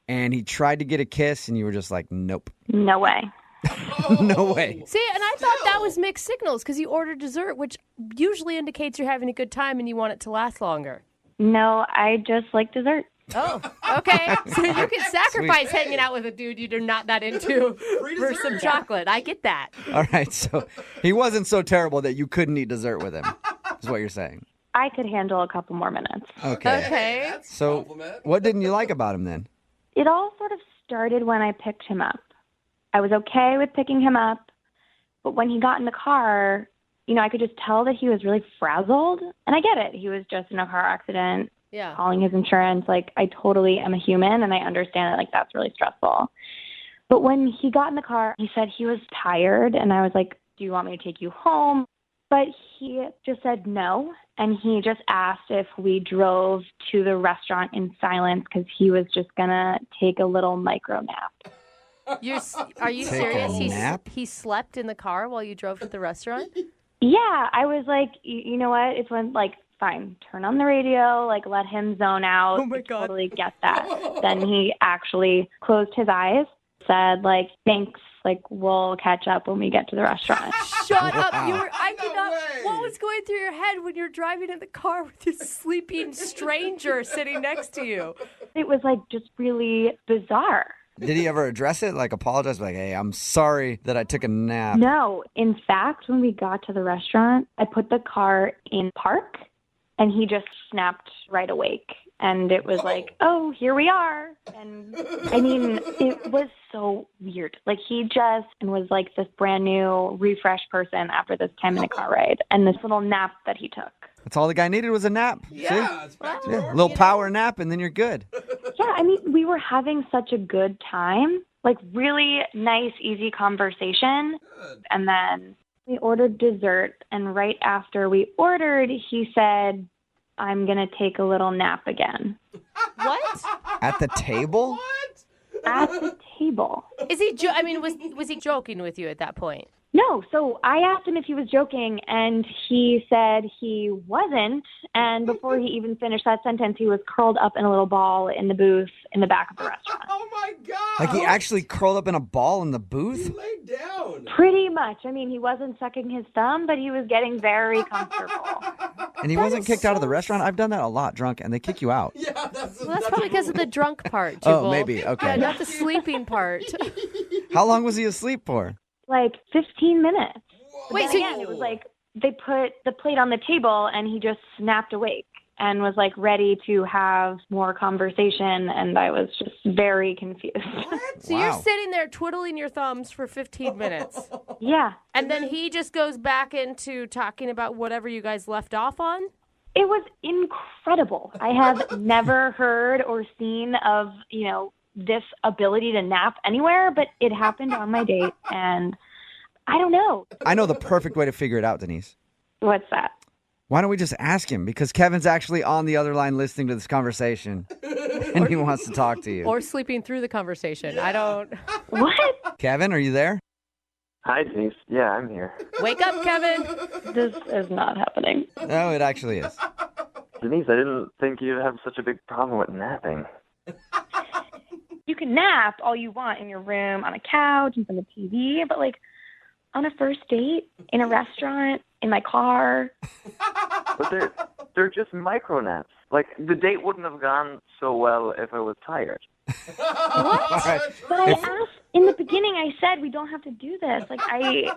And he tried to get a kiss, and you were just like, nope. No way. No way. See, and I thought that was mixed signals because you ordered dessert, which usually indicates you're having a good time and you want it to last longer. No, I just like dessert. Oh, okay. So you can sacrifice hanging out with a dude you're not that into for some chocolate. I get that. All right, so he wasn't so terrible that you couldn't eat dessert with him, is what you're saying. I could handle a couple more minutes. Okay. So what didn't you like about him then? It all sort of started when I picked him up. I was okay with picking him up, but when he got in the car, you know, I could just tell that he was really frazzled. And I get it. He was just in a car accident, calling his insurance. Like, I totally am a human, and I understand that, like, that's really stressful. But when he got in the car, he said he was tired, and I was like, do you want me to take you home? But he just said no, and he just asked if we drove to the restaurant in silence because he was just going to take a little micro nap. Are you Take serious? a nap? He slept in the car while you drove to the restaurant? Yeah, I was like, you know what? It's when, like, fine, turn on the radio, like, let him zone out. Oh, my God. Totally get that. Then he actually closed his eyes, said, like, thanks, like, we'll catch up when we get to the restaurant. Shut up. What was going through your head when you're driving in the car with this sleeping stranger sitting next to you? It was, like, just really bizarre. Did he ever address it? Like apologize? Like, hey, I'm sorry that I took a nap. No. In fact, when we got to the restaurant, I put the car in park, and he just snapped right awake. And it was like, oh, here we are. And I mean, it was so weird. Like, he just was like this brand new, refreshed person after this 10-minute car ride and this little nap that he took. That's all the guy needed was a nap. Yeah, it's back to A little power nap, and then you're good. Yeah, I mean, we were having such a good time. Like, really nice, easy conversation. And then we ordered dessert. And right after we ordered, he said, I'm going to take a little nap again. What? At the table? At the table. Is he? Was he joking with you at that point? No. So I asked him if he was joking, and he said he wasn't. And before he even finished that sentence, he was curled up in a little ball in the booth in the back of the restaurant. Oh, my God. Like he actually curled up in a ball in the booth? Lay down. Pretty much. I mean, he wasn't sucking his thumb, but he was getting very comfortable. And he wasn't kicked out of the restaurant? I've done that a lot drunk, and they kick you out. Yeah, that's Probably because of the drunk part, Jubal. Oh, maybe. Okay. Yeah, not the sleeping part. How long was he asleep for? Like 15 minutes. Wait, But then again, it was like they put the plate on the table, and he just snapped awake and was like ready to have more conversation, and I was just very confused. So you're sitting there twiddling your thumbs for 15 minutes. Yeah. And then he just goes back into talking about whatever you guys left off on? It was incredible. I have never heard or seen of, you know, this ability to nap anywhere, but it happened on my date, and I don't know. I know the perfect way to figure it out, Denise. What's that? Why don't we just ask him? Because Kevin's actually on the other line listening to this conversation, and he wants to talk to you. Or sleeping through the conversation. Yeah. I don't... What? Kevin, are you there? Hi, Denise. Yeah, I'm here. Wake up, Kevin. This is not happening. No, it actually is. Denise, I didn't think you'd have such a big problem with napping. You can nap all you want in your room, on a couch, in front of the TV, but, like, on a first date, in a restaurant, in my car. But they're just micro naps. Like, the date wouldn't have gone so well if I was tired. What? Right. But I asked in the beginning. I said we don't have to do this. Like, I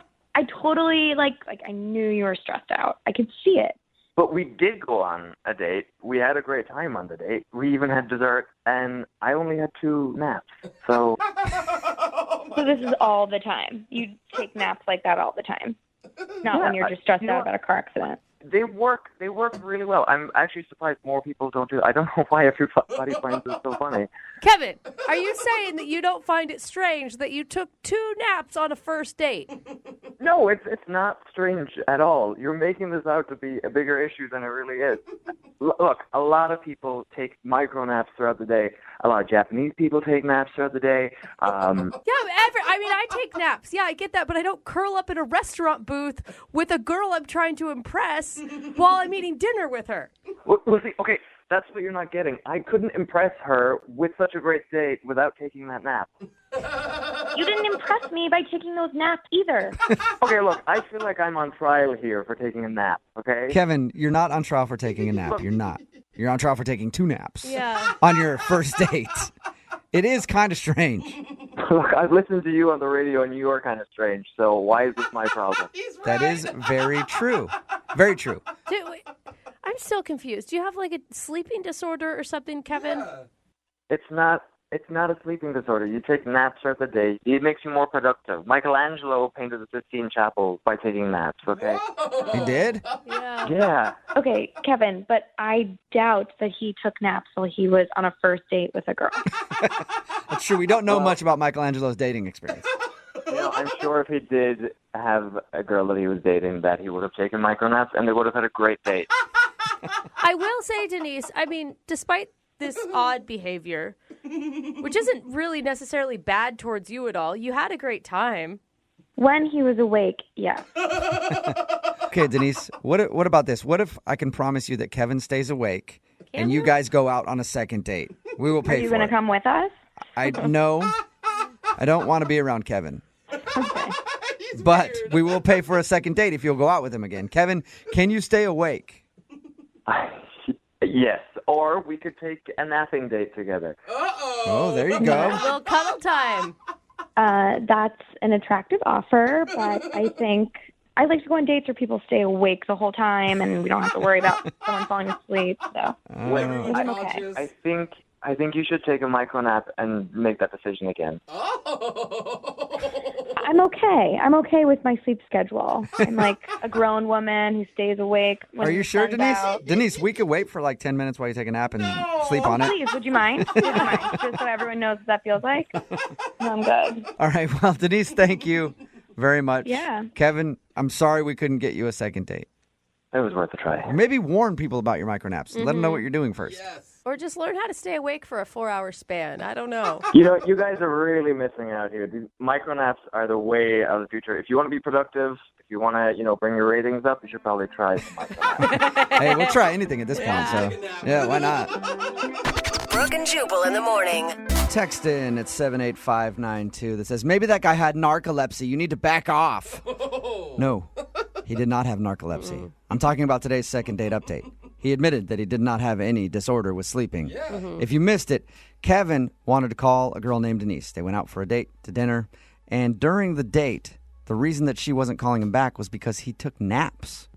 totally like I knew you were stressed out. I could see it. But we did go on a date. We had a great time on the date. We even had dessert, and I only had 2 naps. So this is all the time. You take naps like that all the time. Not when you're just stressed out about a car accident. They work really well. I'm actually surprised more people don't do it. I don't know why everybody finds it so funny. Kevin, are you saying that you don't find it strange that you took 2 naps on a first date? No, it's not strange at all. You're making this out to be a bigger issue than it really is. Look, a lot of people take micro naps throughout the day. A lot of Japanese people take naps throughout the day. I take naps. Yeah, I get that, but I don't curl up in a restaurant booth with a girl I'm trying to impress while I'm eating dinner with her. Well, see, okay, that's what you're not getting. I couldn't impress her with such a great date without taking that nap. You didn't impress me by taking those naps either. Okay, look, I feel like I'm on trial here for taking a nap, okay? Kevin, you're not on trial for taking a nap. You're not. You're on trial for taking 2 naps. Yeah. On your first date. It is kind of strange. Look, I've listened to you on the radio, and you are kind of strange, so why is this my problem? That is very true. Very true. I'm still confused. Do you have like a sleeping disorder or something, Kevin? Yeah. It's not a sleeping disorder. You take naps throughout the day. It makes you more productive. Michelangelo painted the Sistine Chapel by taking naps, okay? He did? Yeah. Okay, Kevin, but I doubt that he took naps while he was on a first date with a girl. That's true. We don't know much about Michelangelo's dating experience. I'm sure if he did have a girl that he was dating, that he would have taken micro naps, and they would have had a great date. I will say, Denise, I mean, despite this odd behavior, which isn't really necessarily bad towards you at all, you had a great time. When he was awake, yeah. Okay, Denise, what about this? What if I can promise you that Kevin stays awake and you guys go out on a second date? We will pay for it. Are you going to come with us? No, I don't want to be around Kevin. Okay. But we will pay for a second date if you'll go out with him again. Kevin, can you stay awake? Yes, or we could take a napping date together. Oh, there you go. A little cuddle time. That's an attractive offer, but I think I like to go on dates where people stay awake the whole time and we don't have to worry about someone falling asleep. So I'm okay. I think you should take a micro nap and make that decision again. I'm okay. I'm okay with my sleep schedule. I'm like a grown woman who stays awake. When Are you the sure, sun's Denise? out. Denise, we could wait for like 10 minutes while you take a nap and sleep on it. Please, would you mind? Just so everyone knows what that feels like. No, I'm good. All right. Well, Denise, thank you very much. Yeah. Kevin, I'm sorry we couldn't get you a second date. It was worth a try. Or maybe warn people about your micronaps. Let them know what you're doing first. Yes. Or just learn how to stay awake for a 4-hour span. I don't know. You know, you guys are really missing out here. These micro naps are the way of the future. If you want to be productive, if you want to, bring your ratings up, you should probably try some micro naps. Hey, we'll try anything at this point. So, yeah, why not? Brooke and Jubal in the morning. Text in at 78592 that says, maybe that guy had narcolepsy. You need to back off. No, he did not have narcolepsy. I'm talking about today's second date update. He admitted that he did not have any disorder with sleeping. If you missed it, Kevin wanted to call a girl named Denise. They went out for a date to dinner. And during the date, the reason that she wasn't calling him back was because he took naps.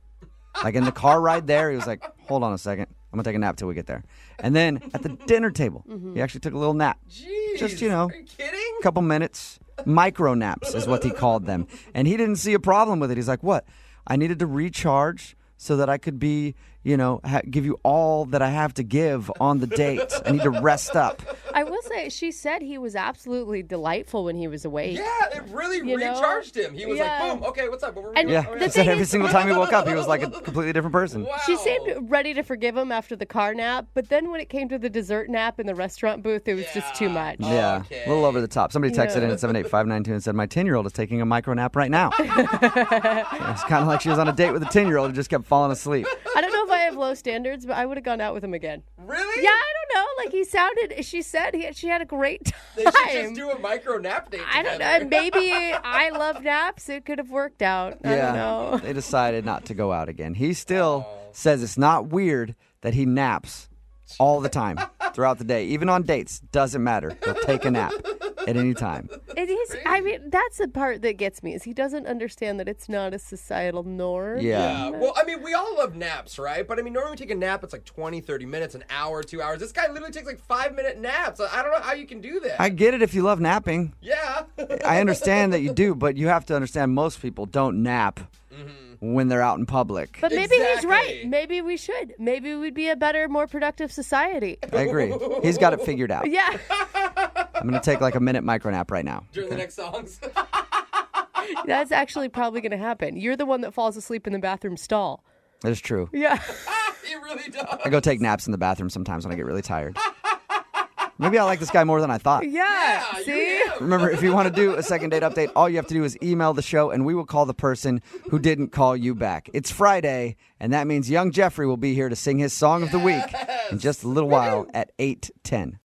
Like in the car ride there, he was like, hold on a second. I'm going to take a nap till we get there. And then at the dinner table, he actually took a little nap. Jeez, just, are you kidding? a couple minutes. Micro naps is what he called them. And he didn't see a problem with it. He's like, what? I needed to recharge so that I could be, give you all that I have to give on the date. I need to rest up. I will say, she said he was absolutely delightful when he was awake. Yeah, it really recharged him. He was like, boom, okay, what's up? He said every single time he woke up, he was like a completely different person. Wow. She seemed ready to forgive him after the car nap, but then when it came to the dessert nap in the restaurant booth, it was just too much. Yeah, a little over the top. Somebody texted in at 78592 and said, my 10-year-old is taking a micro nap right now. It's kind of like she was on a date with a 10-year-old who just kept falling asleep. I don't know if I have low standards, but I would have gone out with him again. Really? Yeah, I don't know. Like she said she had a great time. They should just do a micro nap date together. I don't know. Maybe I love naps. It could have worked out. I don't know. They decided not to go out again. He still says it's not weird that he naps all the time throughout the day. Even on dates, doesn't matter. He'll take a nap at any time. It is. I mean, that's the part that gets me, is he doesn't understand that it's not a societal norm. Yeah. Well, I mean, we all love naps, right? But I mean, normally we take a nap, it's like 20, 30 minutes, an hour, 2 hours. This guy literally takes like 5-minute naps. I don't know how you can do that. I get it if you love napping. Yeah. I understand that you do, but you have to understand most people don't nap when they're out in public. But maybe he's right. Maybe we should. Maybe we'd be a better, more productive society. I agree. He's got it figured out. Yeah. I'm going to take like a minute micro nap right now. During the next songs. That's actually probably going to happen. You're the one that falls asleep in the bathroom stall. That's true. Yeah. He really does. I go take naps in the bathroom sometimes when I get really tired. Maybe I like this guy more than I thought. Yeah. See? Remember, if you want to do a second date update, all you have to do is email the show, and we will call the person who didn't call you back. It's Friday, and that means young Jeffrey will be here to sing his song of the week in just a little while at 8:10.